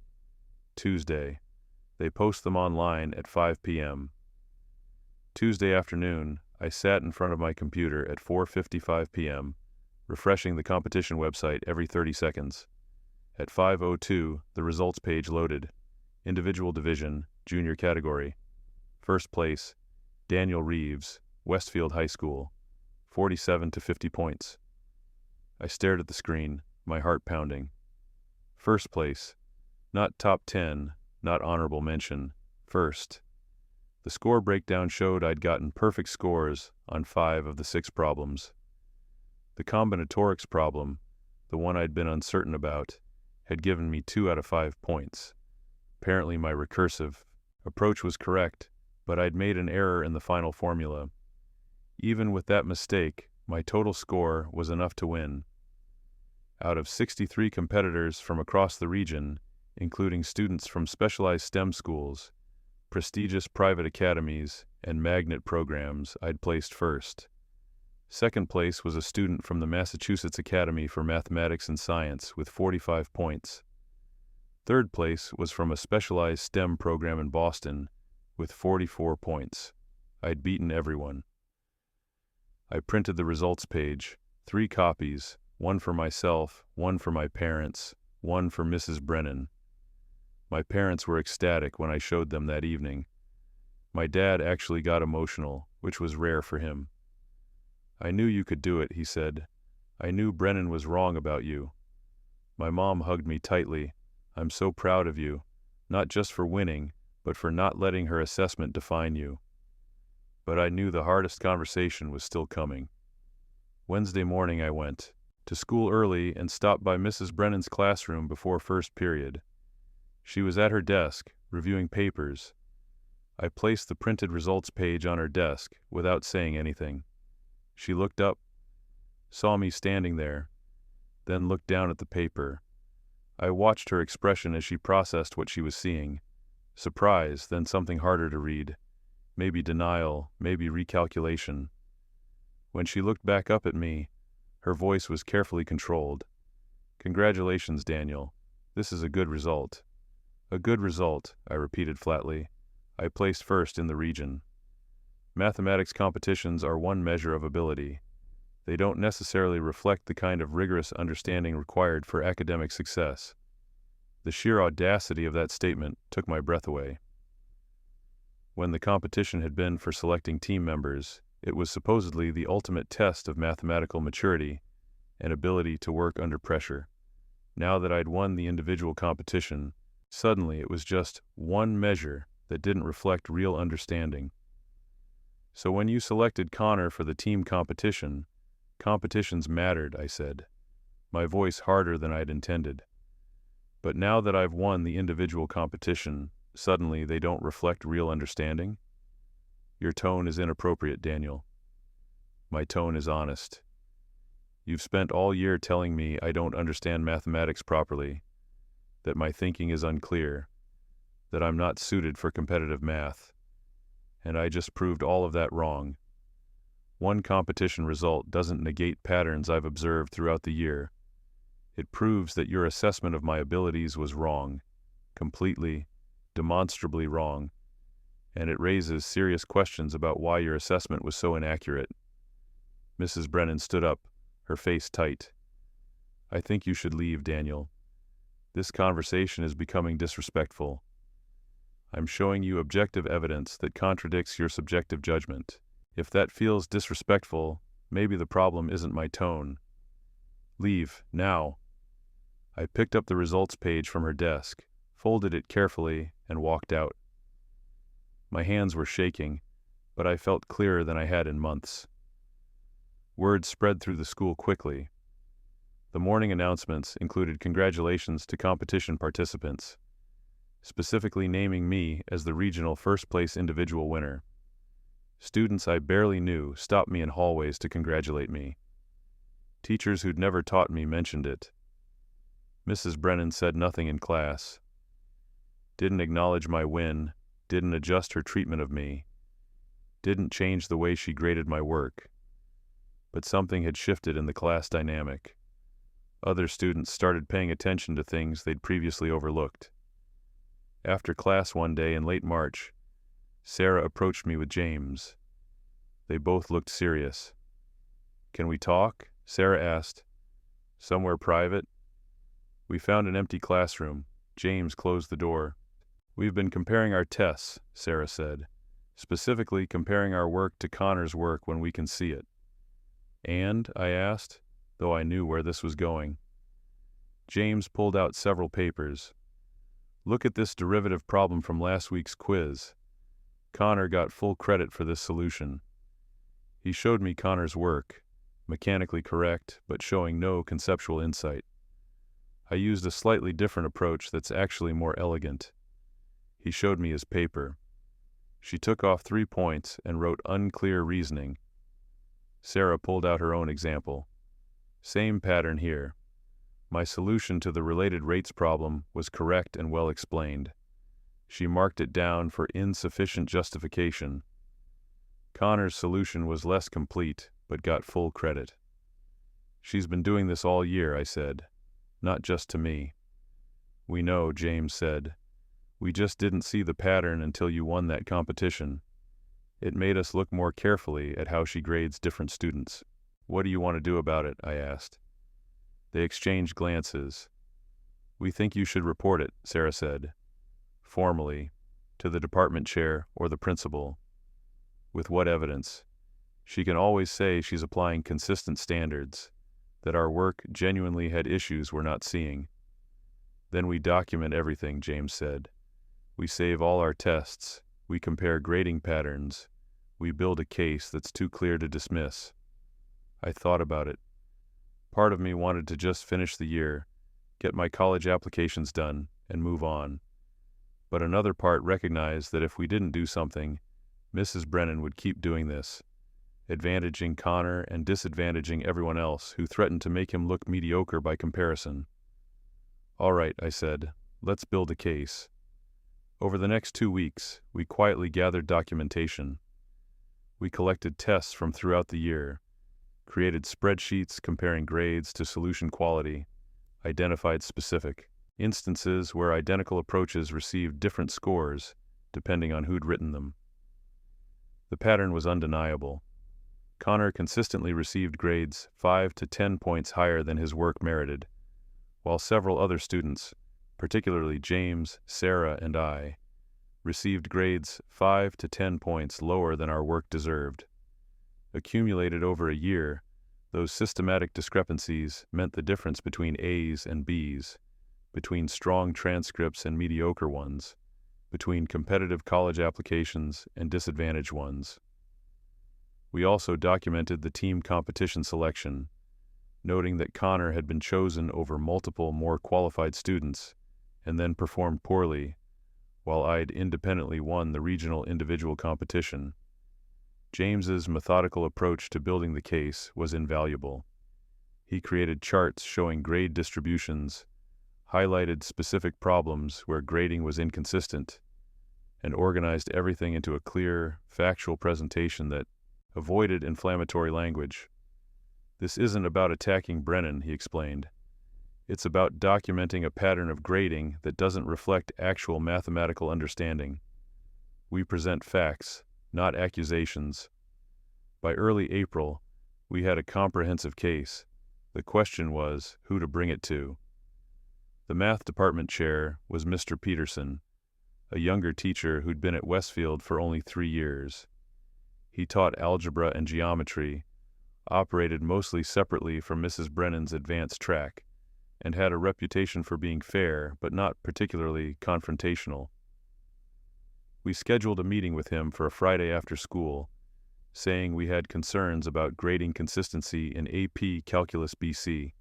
Tuesday. They post them online at 5 p.m. Tuesday afternoon, I sat in front of my computer at 4:55 p.m., refreshing the competition website every 30 seconds. At 5:02, the results page loaded. Individual division, junior category. First place, Daniel Reeves, Westfield High School, 47 to 50 points. I stared at the screen, my heart pounding. First place, not top 10, not honorable mention, first. The score breakdown showed I'd gotten perfect scores on 5 of the 6 problems. The combinatorics problem, the one I'd been uncertain about, had given me 2 out of 5 points. Apparently my recursive approach was correct, but I'd made an error in the final formula. Even with that mistake, my total score was enough to win. Out of 63 competitors from across the region, including students from specialized STEM schools, prestigious private academies, and magnet programs, I'd placed first. Second place was a student from the Massachusetts Academy for Mathematics and Science with 45 points. Third place was from a specialized STEM program in Boston with 44 points. I'd beaten everyone. I printed the results page, 3 copies, one for myself, one for my parents, one for Mrs. Brennan. My parents were ecstatic when I showed them that evening. My dad actually got emotional, which was rare for him. "I knew you could do it," he said. "I knew Brennan was wrong about you." My mom hugged me tightly. "I'm so proud of you, not just for winning, but for not letting her assessment define you." But I knew the hardest conversation was still coming. Wednesday morning I went to school early and stopped by Mrs. Brennan's classroom before first period. She was at her desk, reviewing papers. I placed the printed results page on her desk without saying anything. She looked up, saw me standing there, then looked down at the paper. I watched her expression as she processed what she was seeing. Surprise, then something harder to read. Maybe denial, maybe recalculation. When she looked back up at me, her voice was carefully controlled. "Congratulations, Daniel. This is a good result." "A good result," I repeated flatly. "I placed first in the region." Mathematics competitions are one measure of ability. They don't necessarily reflect the kind of rigorous understanding required for academic success. The sheer audacity of that statement took my breath away. When the competition had been for selecting team members, it was supposedly the ultimate test of mathematical maturity and ability to work under pressure. Now that I'd won the individual competition, suddenly it was just one measure that didn't reflect real understanding. "So when you selected Connor for the team competition, competitions mattered," I said, my voice harder than I'd intended. "But now that I've won the individual competition, suddenly they don't reflect real understanding?" "Your tone is inappropriate, Daniel." "My tone is honest. You've spent all year telling me I don't understand mathematics properly, that my thinking is unclear, that I'm not suited for competitive math. And I just proved all of that wrong. One competition result doesn't negate patterns I've observed throughout the year. It proves that your assessment of my abilities was wrong, completely, demonstrably wrong, and it raises serious questions about why your assessment was so inaccurate." Mrs. Brennan stood up, her face tight. "I think you should leave, Daniel. This conversation is becoming disrespectful. I'm showing you objective evidence that contradicts your subjective judgment. If that feels disrespectful, maybe the problem isn't my tone. Leave, now." I picked up the results page from her desk, folded it carefully, and walked out. My hands were shaking, but I felt clearer than I had in months. Word spread through the school quickly. The morning announcements included congratulations to competition participants, specifically naming me as the regional first-place individual winner. Students I barely knew stopped me in hallways to congratulate me. Teachers who'd never taught me mentioned it. Mrs. Brennan said nothing in class. Didn't acknowledge my win, didn't adjust her treatment of me, didn't change the way she graded my work. But something had shifted in the class dynamic. Other students started paying attention to things they'd previously overlooked. After class one day in late March, Sarah approached me with James. They both looked serious. "Can we talk?" Sarah asked. "Somewhere private?" We found an empty classroom. James closed the door. "We've been comparing our tests," Sarah said, "specifically comparing our work to Connor's work when we can see it." "And?" I asked, though I knew where this was going. James pulled out several papers. "Look at this derivative problem from last week's quiz. Connor got full credit for this solution." He showed me Connor's work, mechanically correct, but showing no conceptual insight. I used a slightly different approach that's actually more elegant. He showed me his paper. She took off 3 points and wrote unclear reasoning. Sarah pulled out her own example. Same pattern here. My solution to the related rates problem was correct and well explained. She marked it down for insufficient justification. Connor's solution was less complete, but got full credit. "She's been doing this all year," I said. "Not just to me." "We know," James said. "We just didn't see the pattern until you won that competition. It made us look more carefully at how she grades different students." "What do you want to do about it?" I asked. They exchanged glances. "We think you should report it," Sarah said. formally, to the department chair or the principal. With what evidence? She can always say she's applying consistent standards, that our work genuinely had issues we're not seeing. Then we document everything, James said. We save all our tests, we compare grading patterns, we build a case that's too clear to dismiss. I thought about it. Part of me wanted to just finish the year, get my college applications done, and move on. But another part recognized that if we didn't do something, Mrs. Brennan would keep doing this, advantaging Connor and disadvantaging everyone else who threatened to make him look mediocre by comparison. All right, I said, let's build a case. Over the next 2 weeks, we quietly gathered documentation. We collected tests from throughout the year, created spreadsheets comparing grades to solution quality, identified specific instances where identical approaches received different scores depending on who'd written them. The pattern was undeniable. Connor consistently received grades 5 to 10 points higher than his work merited, while several other students, particularly James, Sarah, and I, received grades 5 to 10 points lower than our work deserved. Accumulated over a year, those systematic discrepancies meant the difference between A's and B's, between strong transcripts and mediocre ones, between competitive college applications and disadvantaged ones. We also documented the team competition selection, noting that Connor had been chosen over multiple more qualified students and then performed poorly, while I'd independently won the regional individual competition. James's methodical approach to building the case was invaluable. He created charts showing grade distributions, highlighted specific problems where grading was inconsistent, and organized everything into a clear, factual presentation that avoided inflammatory language. This isn't about attacking Brennan, he explained. It's about documenting a pattern of grading that doesn't reflect actual mathematical understanding. We present facts, not accusations. By early April, we had a comprehensive case. The question was who to bring it to. The math department chair was Mr. Peterson, a younger teacher who'd been at Westfield for only 3 years. He taught algebra and geometry, operated mostly separately from Mrs. Brennan's advanced track, and had a reputation for being fair but not particularly confrontational. We scheduled a meeting with him for a Friday after school, saying we had concerns about grading consistency in AP Calculus BC.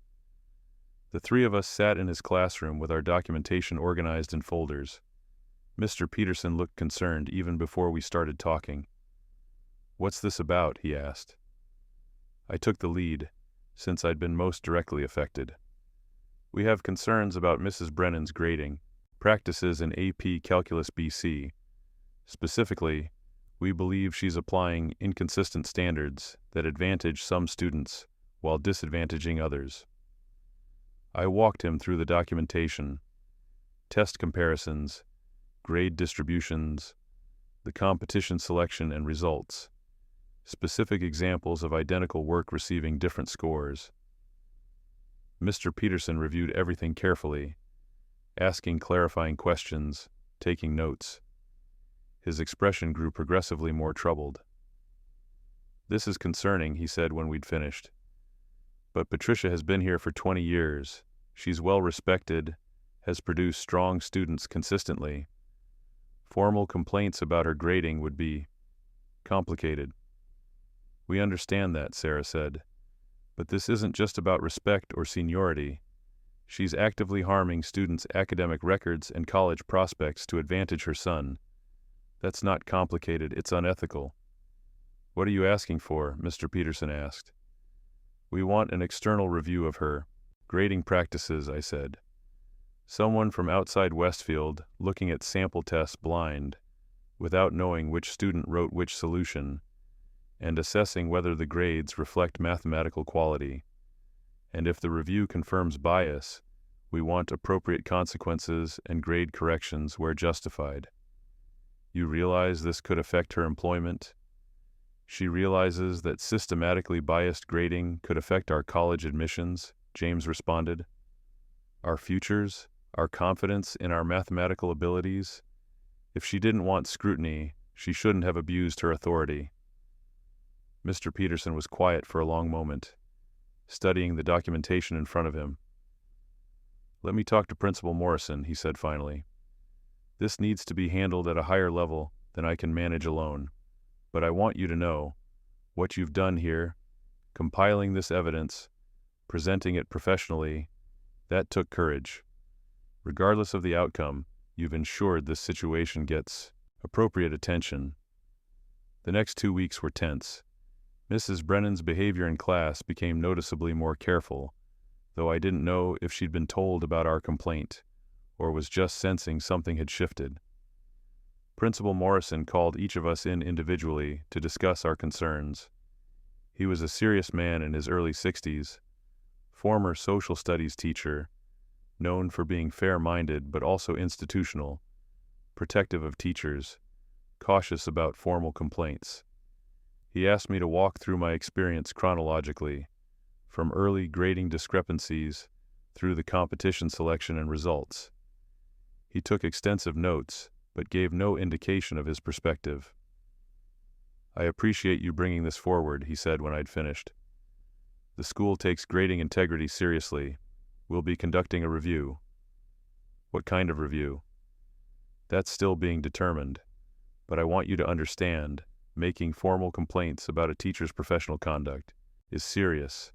The 3 of us sat in his classroom with our documentation organized in folders. Mr. Peterson looked concerned even before we started talking. "What's this about?" he asked. I took the lead, since I'd been most directly affected. "We have concerns about Mrs. Brennan's grading practices in AP Calculus BC. Specifically, we believe she's applying inconsistent standards that advantage some students while disadvantaging others." I walked him through the documentation, test comparisons, grade distributions, the competition selection and results, specific examples of identical work receiving different scores. Mr. Peterson reviewed everything carefully, asking clarifying questions, taking notes. His expression grew progressively more troubled. "This is concerning," he said when we'd finished. "But Patricia has been here for 20 years. She's well respected, has produced strong students consistently. Formal complaints about her grading would be complicated." "We understand that," Sarah said. "But this isn't just about respect or seniority. She's actively harming students' academic records and college prospects to advantage her son. That's not complicated, it's unethical." "What are you asking for?" Mr. Peterson asked. "We want an external review of her grading practices," I said. "Someone from outside Westfield looking at sample tests blind, without knowing which student wrote which solution, and assessing whether the grades reflect mathematical quality. And if the review confirms bias, we want appropriate consequences and grade corrections where justified." "You realize this could affect her employment?" "She realizes that systematically biased grading could affect our college admissions," James responded. "Our futures, our confidence in our mathematical abilities, If she didn't want scrutiny, she shouldn't have abused her authority. Mr. Peterson was quiet for a long moment, studying the documentation in front of him. "Let me talk to Principal Morrison," he said finally. "This needs to be handled at a higher level than I can manage alone. But I want you to know, what you've done here, compiling this evidence, presenting it professionally, that took courage. Regardless of the outcome, you've ensured this situation gets appropriate attention." The next 2 weeks were tense. Mrs. Brennan's behavior in class became noticeably more careful, though I didn't know if she'd been told about our complaint, or was just sensing something had shifted. Principal Morrison called each of us in individually to discuss our concerns. He was a serious man in his early 60s, former social studies teacher, known for being fair-minded but also institutional, protective of teachers, cautious about formal complaints. He asked me to walk through my experience chronologically, from early grading discrepancies through the competition selection and results. He took extensive notes, but gave no indication of his perspective. "I appreciate you bringing this forward," he said when I'd finished. "The school takes grading integrity seriously. We'll be conducting a review." "What kind of review?" "That's still being determined, but I want you to understand, making formal complaints about a teacher's professional conduct is serious.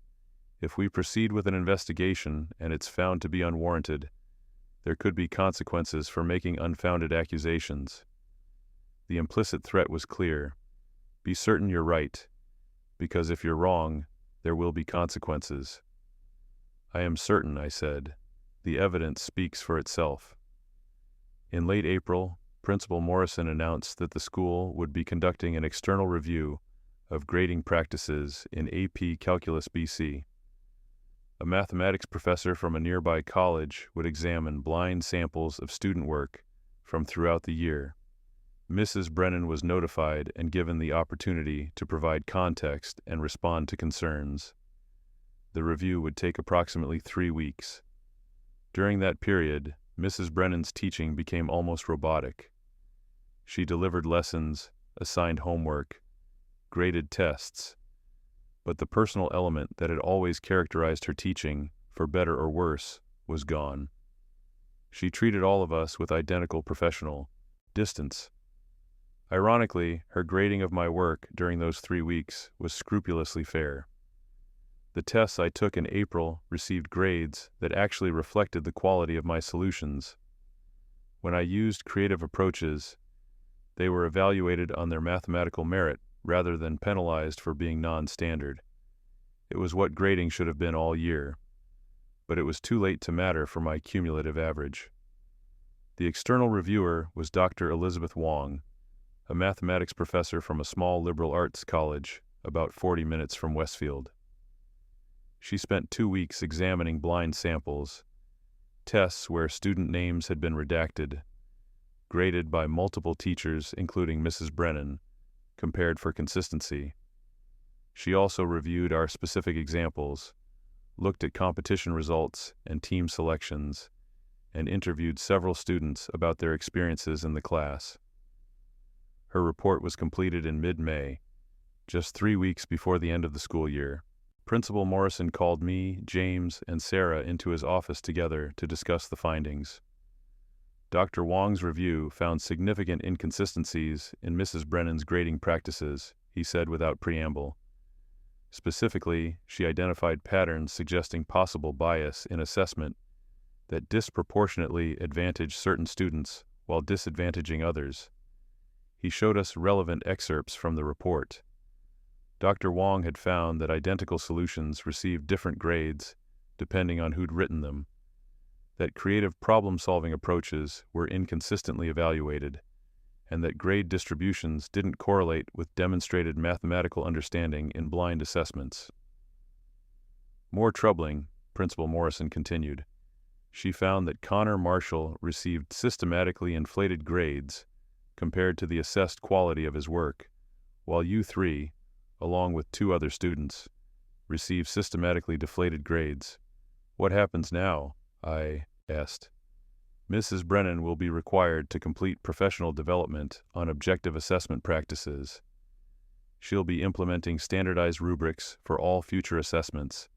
If we proceed with an investigation and it's found to be unwarranted, there could be consequences for making unfounded accusations." The implicit threat was clear. Be certain you're right, because if you're wrong, there will be consequences. "I am certain," I said. "The evidence speaks for itself." In late April, Principal Morrison announced that the school would be conducting an external review of grading practices in AP Calculus BC. A mathematics professor from a nearby college would examine blind samples of student work from throughout the year. Mrs. Brennan was notified and given the opportunity to provide context and respond to concerns. The review would take approximately 3 weeks. During that period, Mrs. Brennan's teaching became almost robotic. She delivered lessons, assigned homework, graded tests, but the personal element that had always characterized her teaching, for better or worse, was gone. She treated all of us with identical professional distance. Ironically, her grading of my work during those 3 weeks was scrupulously fair. The tests I took in April received grades that actually reflected the quality of my solutions. When I used creative approaches, they were evaluated on their mathematical merit rather than penalized for being non-standard. It was what grading should have been all year, but it was too late to matter for my cumulative average. The external reviewer was Dr. Elizabeth Wong, a mathematics professor from a small liberal arts college about 40 minutes from Westfield. She spent 2 weeks examining blind samples, tests where student names had been redacted, graded by multiple teachers including Mrs. Brennan, compared for consistency. She also reviewed our specific examples, looked at competition results and team selections, and interviewed several students about their experiences in the class. Her report was completed in mid-May, just 3 weeks before the end of the school year. Principal Morrison called me, James, and Sarah into his office together to discuss the findings. Dr. Wong's review found significant inconsistencies in Mrs. Brennan's grading practices, he said without preamble. Specifically, she identified patterns suggesting possible bias in assessment that disproportionately advantaged certain students while disadvantaging others. He showed us relevant excerpts from the report. Dr. Wong had found that identical solutions received different grades depending on who'd written them, that creative problem-solving approaches were inconsistently evaluated, and that grade distributions didn't correlate with demonstrated mathematical understanding in blind assessments. More troubling, Principal Morrison continued, she found that Connor Marshall received systematically inflated grades compared to the assessed quality of his work, while you 3, along with 2 other students, received systematically deflated grades. "What happens now?" I asked. Mrs. Brennan will be required to complete professional development on objective assessment practices. She'll be implementing standardized rubrics for all future assessments,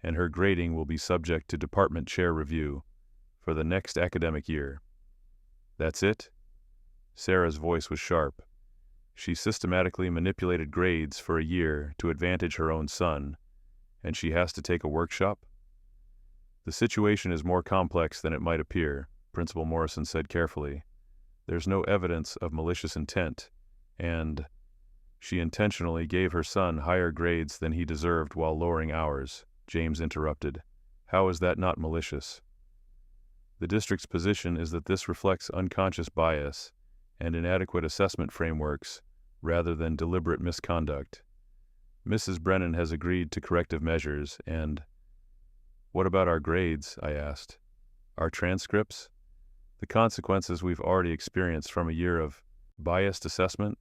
and her grading will be subject to department chair review for the next academic year. That's it? Sarah's voice was sharp. She systematically manipulated grades for a year to advantage her own son, and she has to take a workshop? The situation is more complex than it might appear, Principal Morrison said carefully. There's no evidence of malicious intent, and she intentionally gave her son higher grades than he deserved while lowering ours, James interrupted. How is that not malicious? The district's position is that this reflects unconscious bias and inadequate assessment frameworks rather than deliberate misconduct. Mrs. Brennan has agreed to corrective measures and— What about our grades? I asked. Our transcripts? The consequences we've already experienced from a year of biased assessment?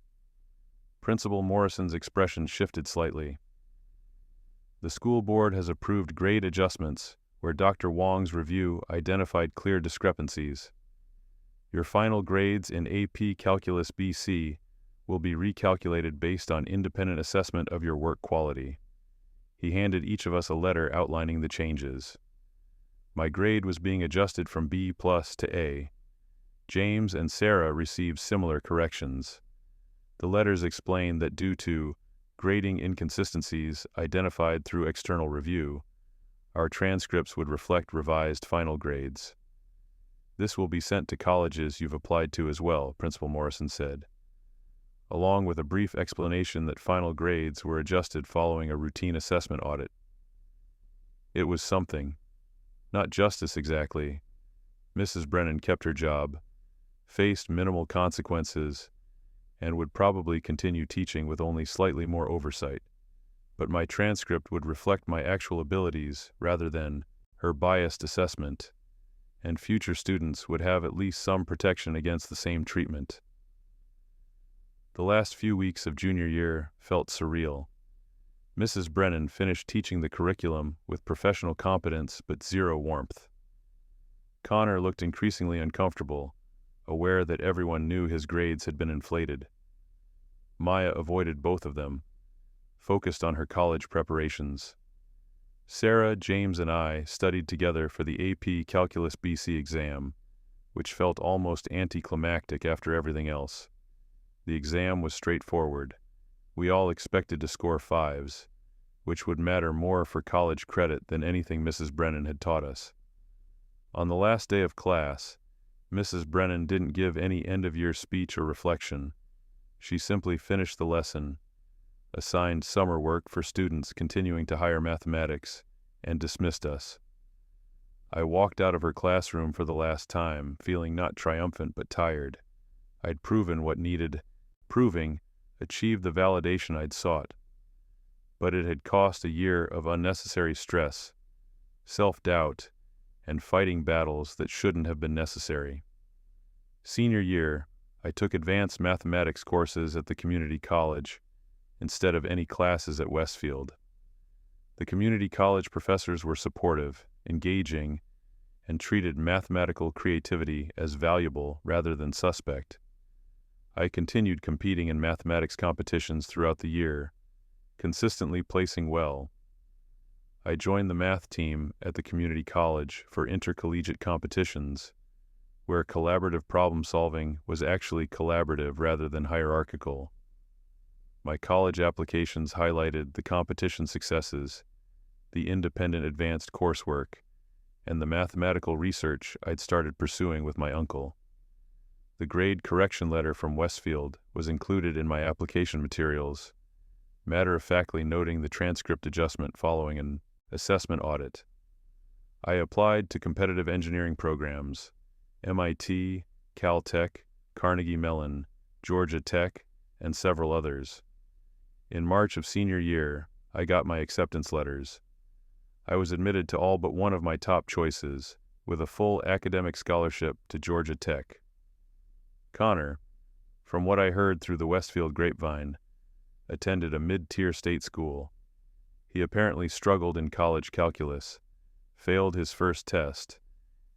Principal Morrison's expression shifted slightly. The school board has approved grade adjustments where Dr. Wong's review identified clear discrepancies. Your final grades in AP Calculus BC will be recalculated based on independent assessment of your work quality. He handed each of us a letter outlining the changes. My grade was being adjusted from B+ to A. James and Sarah received similar corrections. The letters explained that due to grading inconsistencies identified through external review, our transcripts would reflect revised final grades. This will be sent to colleges you've applied to as well, Principal Morrison said, along with a brief explanation that final grades were adjusted following a routine assessment audit. It was something. Not justice exactly. Mrs. Brennan kept her job, faced minimal consequences, and would probably continue teaching with only slightly more oversight. But my transcript would reflect my actual abilities rather than her biased assessment, and future students would have at least some protection against the same treatment. The last few weeks of junior year felt surreal. Mrs. Brennan finished teaching the curriculum with professional competence but zero warmth. Connor looked increasingly uncomfortable, aware that everyone knew his grades had been inflated. Maya avoided both of them, focused on her college preparations. Sarah, James, and I studied together for the AP Calculus BC exam, which felt almost anticlimactic after everything else. The exam was straightforward. We all expected to score 5s, which would matter more for college credit than anything Mrs. Brennan had taught us. On the last day of class, Mrs. Brennan didn't give any end-of-year speech or reflection. She simply finished the lesson, assigned summer work for students continuing to higher mathematics, and dismissed us. I walked out of her classroom for the last time, feeling not triumphant but tired. I'd proven what needed proving, achieved the validation I'd sought. But it had cost a year of unnecessary stress, self-doubt, and fighting battles that shouldn't have been necessary. Senior year, I took advanced mathematics courses at the community college instead of any classes at Westfield. The community college professors were supportive, engaging, and treated mathematical creativity as valuable rather than suspect. I continued competing in mathematics competitions throughout the year, consistently placing well. I joined the math team at the community college for intercollegiate competitions, where collaborative problem-solving was actually collaborative rather than hierarchical. My college applications highlighted the competition successes, the independent advanced coursework, and the mathematical research I'd started pursuing with my uncle. The grade correction letter from Westfield was included in my application materials, matter-of-factly noting the transcript adjustment following an assessment audit. I applied to competitive engineering programs, MIT, Caltech, Carnegie Mellon, Georgia Tech, and several others. In March of senior year, I got my acceptance letters. I was admitted to all but one of my top choices, with a full academic scholarship to Georgia Tech. Connor, from what I heard through the Westfield grapevine, attended a mid-tier state school. He apparently struggled in college calculus, failed his first test,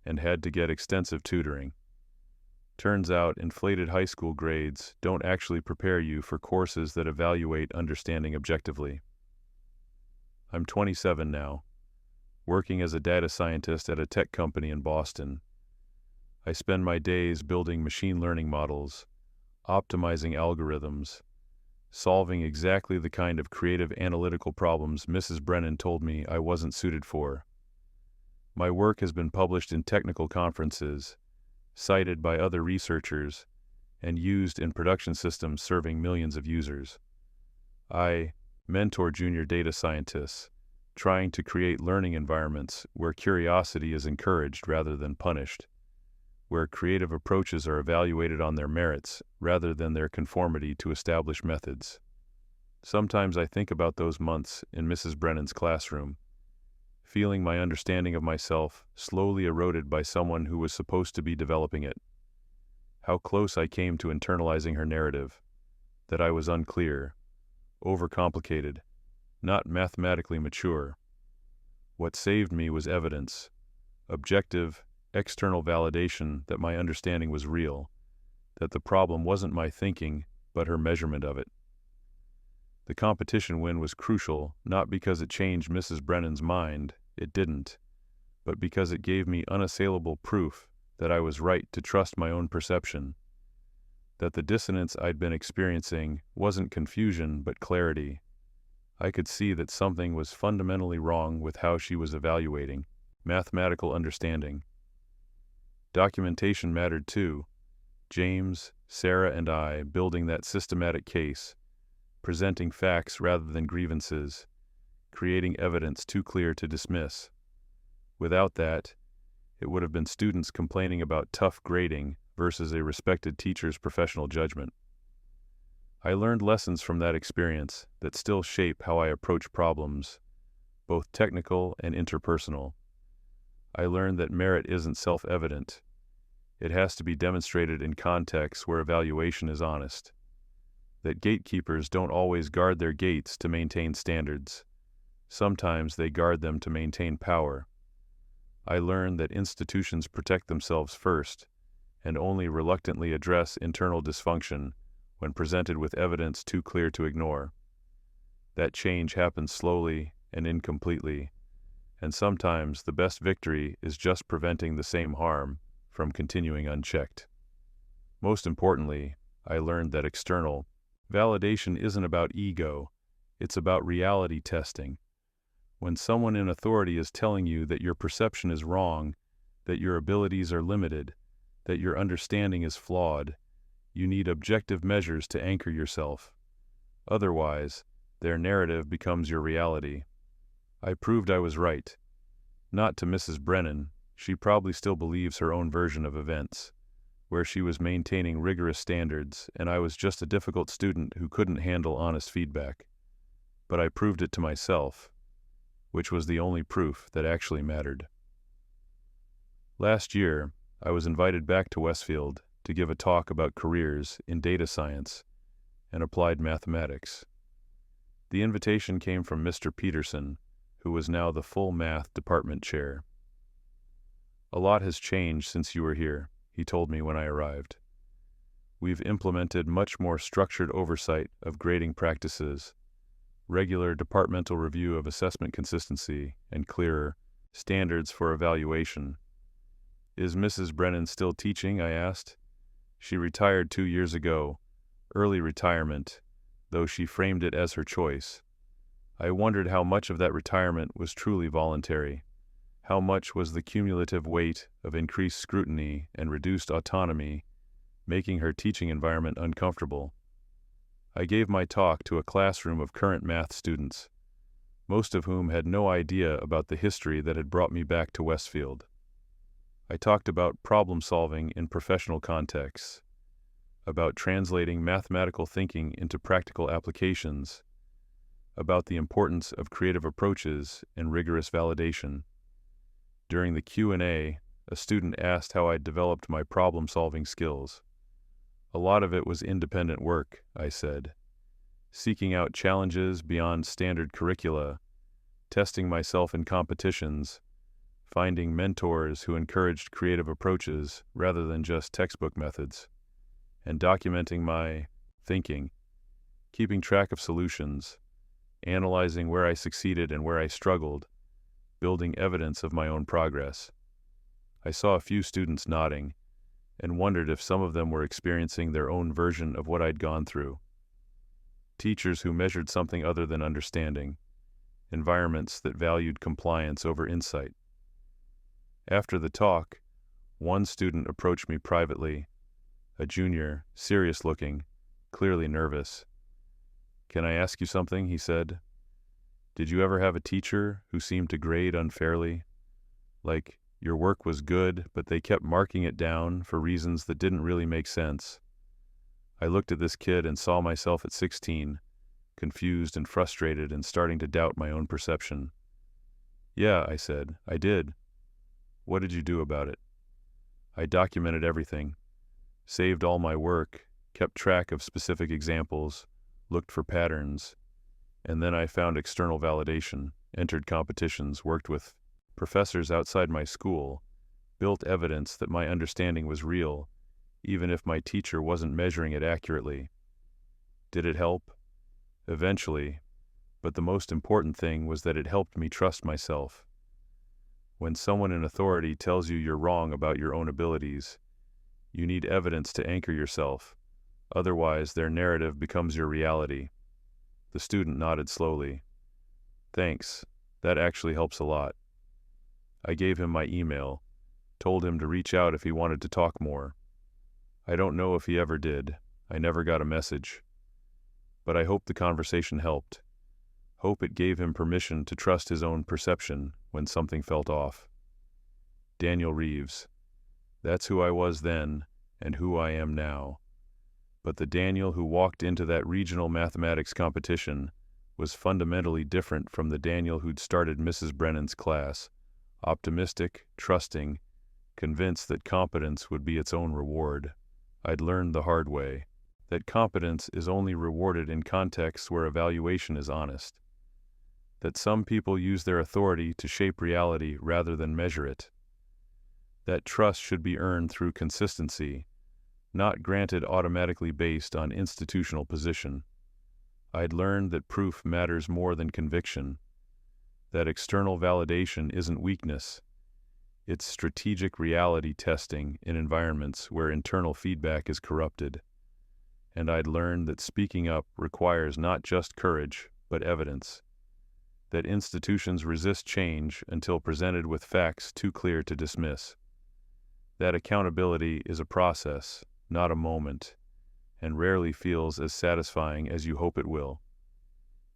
and had to get extensive tutoring. Turns out inflated high school grades don't actually prepare you for courses that evaluate understanding objectively. I'm 27 now, working as a data scientist at a tech company in Boston. I spend my days building machine learning models, optimizing algorithms, solving exactly the kind of creative analytical problems Mrs. Brennan told me I wasn't suited for. My work has been published in technical conferences, cited by other researchers, and used in production systems serving millions of users. I mentor junior data scientists, trying to create learning environments where curiosity is encouraged rather than punished, where creative approaches are evaluated on their merits rather than their conformity to established methods. Sometimes I think about those months in Mrs. Brennan's classroom, feeling my understanding of myself slowly eroded by someone who was supposed to be developing it. How close I came to internalizing her narrative, that I was unclear, overcomplicated, not mathematically mature. What saved me was evidence, objective, external validation that my understanding was real, that the problem wasn't my thinking, but her measurement of it. The competition win was crucial, not because it changed Mrs. Brennan's mind, it didn't, but because it gave me unassailable proof that I was right to trust my own perception, that the dissonance I'd been experiencing wasn't confusion but clarity. I could see that something was fundamentally wrong with how she was evaluating mathematical understanding. Documentation mattered too. James, Sarah, and I building that systematic case, presenting facts rather than grievances, creating evidence too clear to dismiss. Without that, it would have been students complaining about tough grading versus a respected teacher's professional judgment. I learned lessons from that experience that still shape how I approach problems, both technical and interpersonal. I learned that merit isn't self-evident. It has to be demonstrated in contexts where evaluation is honest. That gatekeepers don't always guard their gates to maintain standards. Sometimes they guard them to maintain power. I learned that institutions protect themselves first, and only reluctantly address internal dysfunction when presented with evidence too clear to ignore. That change happens slowly and incompletely, and sometimes the best victory is just preventing the same harm from continuing unchecked. Most importantly, I learned that external validation isn't about ego, it's about reality testing. When someone in authority is telling you that your perception is wrong, that your abilities are limited, that your understanding is flawed, you need objective measures to anchor yourself. Otherwise, their narrative becomes your reality. I proved I was right. Not to Mrs. Brennan, she probably still believes her own version of events, where she was maintaining rigorous standards and I was just a difficult student who couldn't handle honest feedback. But I proved it to myself, which was the only proof that actually mattered. Last year, I was invited back to Westfield to give a talk about careers in data science and applied mathematics. The invitation came from Mr. Peterson, who was now the full math department chair. "A lot has changed since you were here," he told me when I arrived. "We've implemented much more structured oversight of grading practices, regular departmental review of assessment consistency, and clearer standards for evaluation." "Is Mrs. Brennan still teaching?" I asked. "She retired 2 years ago, early retirement, though she framed it as her choice." I wondered how much of that retirement was truly voluntary. How much was the cumulative weight of increased scrutiny and reduced autonomy, making her teaching environment uncomfortable? I gave my talk to a classroom of current math students, most of whom had no idea about the history that had brought me back to Westfield. I talked about problem solving in professional contexts, about translating mathematical thinking into practical applications, about the importance of creative approaches and rigorous validation. During the Q&A, a student asked how I'd developed my problem-solving skills. "A lot of it was independent work," I said, "seeking out challenges beyond standard curricula, testing myself in competitions, finding mentors who encouraged creative approaches rather than just textbook methods, and documenting my thinking, keeping track of solutions, analyzing where I succeeded and where I struggled, building evidence of my own progress. I saw a few students nodding and wondered if some of them were experiencing their own version of what I'd gone through. Teachers who measured something other than understanding, environments that valued compliance over insight. After the talk, one student approached me privately, a junior, serious-looking, clearly nervous. "Can I ask you something?" he said. "Did you ever have a teacher who seemed to grade unfairly? Like, your work was good, but they kept marking it down for reasons that didn't really make sense." I looked at this kid and saw myself at 16, confused and frustrated and starting to doubt my own perception. "Yeah," I said, "I did." "What did you do about it?" I documented everything, saved all my work, kept track of specific examples, looked for patterns, and then I found external validation, entered competitions, worked with professors outside my school, built evidence that my understanding was real, even if my teacher wasn't measuring it accurately. Did it help? Eventually, but the most important thing was that it helped me trust myself. When someone in authority tells you you're wrong about your own abilities, you need evidence to anchor yourself. Otherwise, their narrative becomes your reality. The student nodded slowly. "Thanks. That actually helps a lot." I gave him my email, told him to reach out if he wanted to talk more. I don't know if he ever did. I never got a message. But I hope the conversation helped. Hope it gave him permission to trust his own perception when something felt off. Daniel Reeves. That's who I was then and who I am now. But the Daniel who walked into that regional mathematics competition was fundamentally different from the Daniel who'd started Mrs. Brennan's class, optimistic, trusting, convinced that competence would be its own reward. I'd learned the hard way that competence is only rewarded in contexts where evaluation is honest, that some people use their authority to shape reality rather than measure it, that trust should be earned through consistency, not granted automatically based on institutional position. I'd learned that proof matters more than conviction, that external validation isn't weakness, it's strategic reality testing in environments where internal feedback is corrupted. And I'd learned that speaking up requires not just courage, but evidence, that institutions resist change until presented with facts too clear to dismiss, that accountability is a process, not a moment, and rarely feels as satisfying as you hope it will.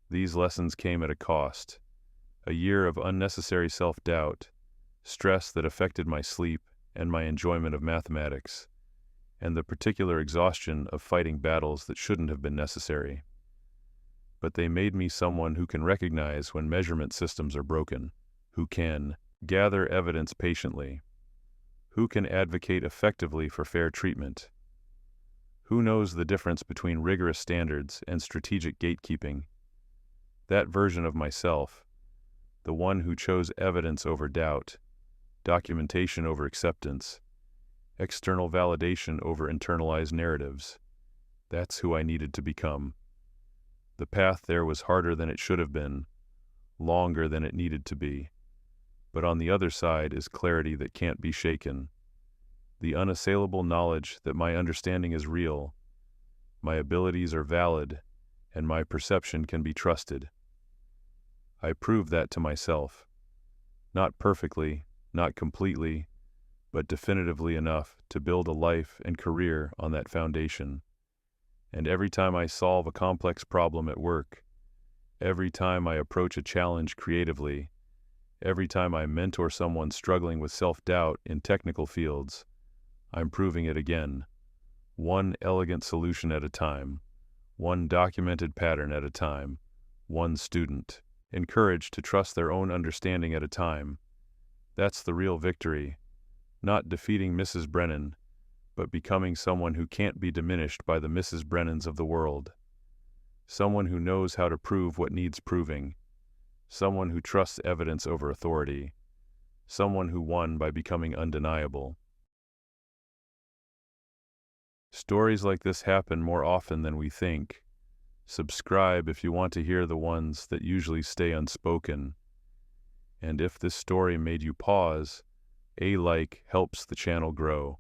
These lessons came at a cost, a year of unnecessary self-doubt, stress that affected my sleep and my enjoyment of mathematics, and the particular exhaustion of fighting battles that shouldn't have been necessary. But they made me someone who can recognize when measurement systems are broken, who can gather evidence patiently, who can advocate effectively for fair treatment, who knows the difference between rigorous standards and strategic gatekeeping. That version of myself, the one who chose evidence over doubt, documentation over acceptance, external validation over internalized narratives, that's who I needed to become. The path there was harder than it should have been, longer than it needed to be. But on the other side is clarity that can't be shaken, the unassailable knowledge that my understanding is real, my abilities are valid, and my perception can be trusted. I proved that to myself. Not perfectly, not completely, but definitively enough to build a life and career on that foundation. And every time I solve a complex problem at work, every time I approach a challenge creatively, every time I mentor someone struggling with self-doubt in technical fields, I'm proving it again, one elegant solution at a time, one documented pattern at a time, one student, encouraged to trust their own understanding at a time. That's the real victory, not defeating Mrs. Brennan, but becoming someone who can't be diminished by the Mrs. Brennans of the world. Someone who knows how to prove what needs proving. Someone who trusts evidence over authority. someone who won by becoming undeniable. Stories like this happen more often than we think. Subscribe if you want to hear the ones that usually stay unspoken. And if this story made you pause, a like helps the channel grow.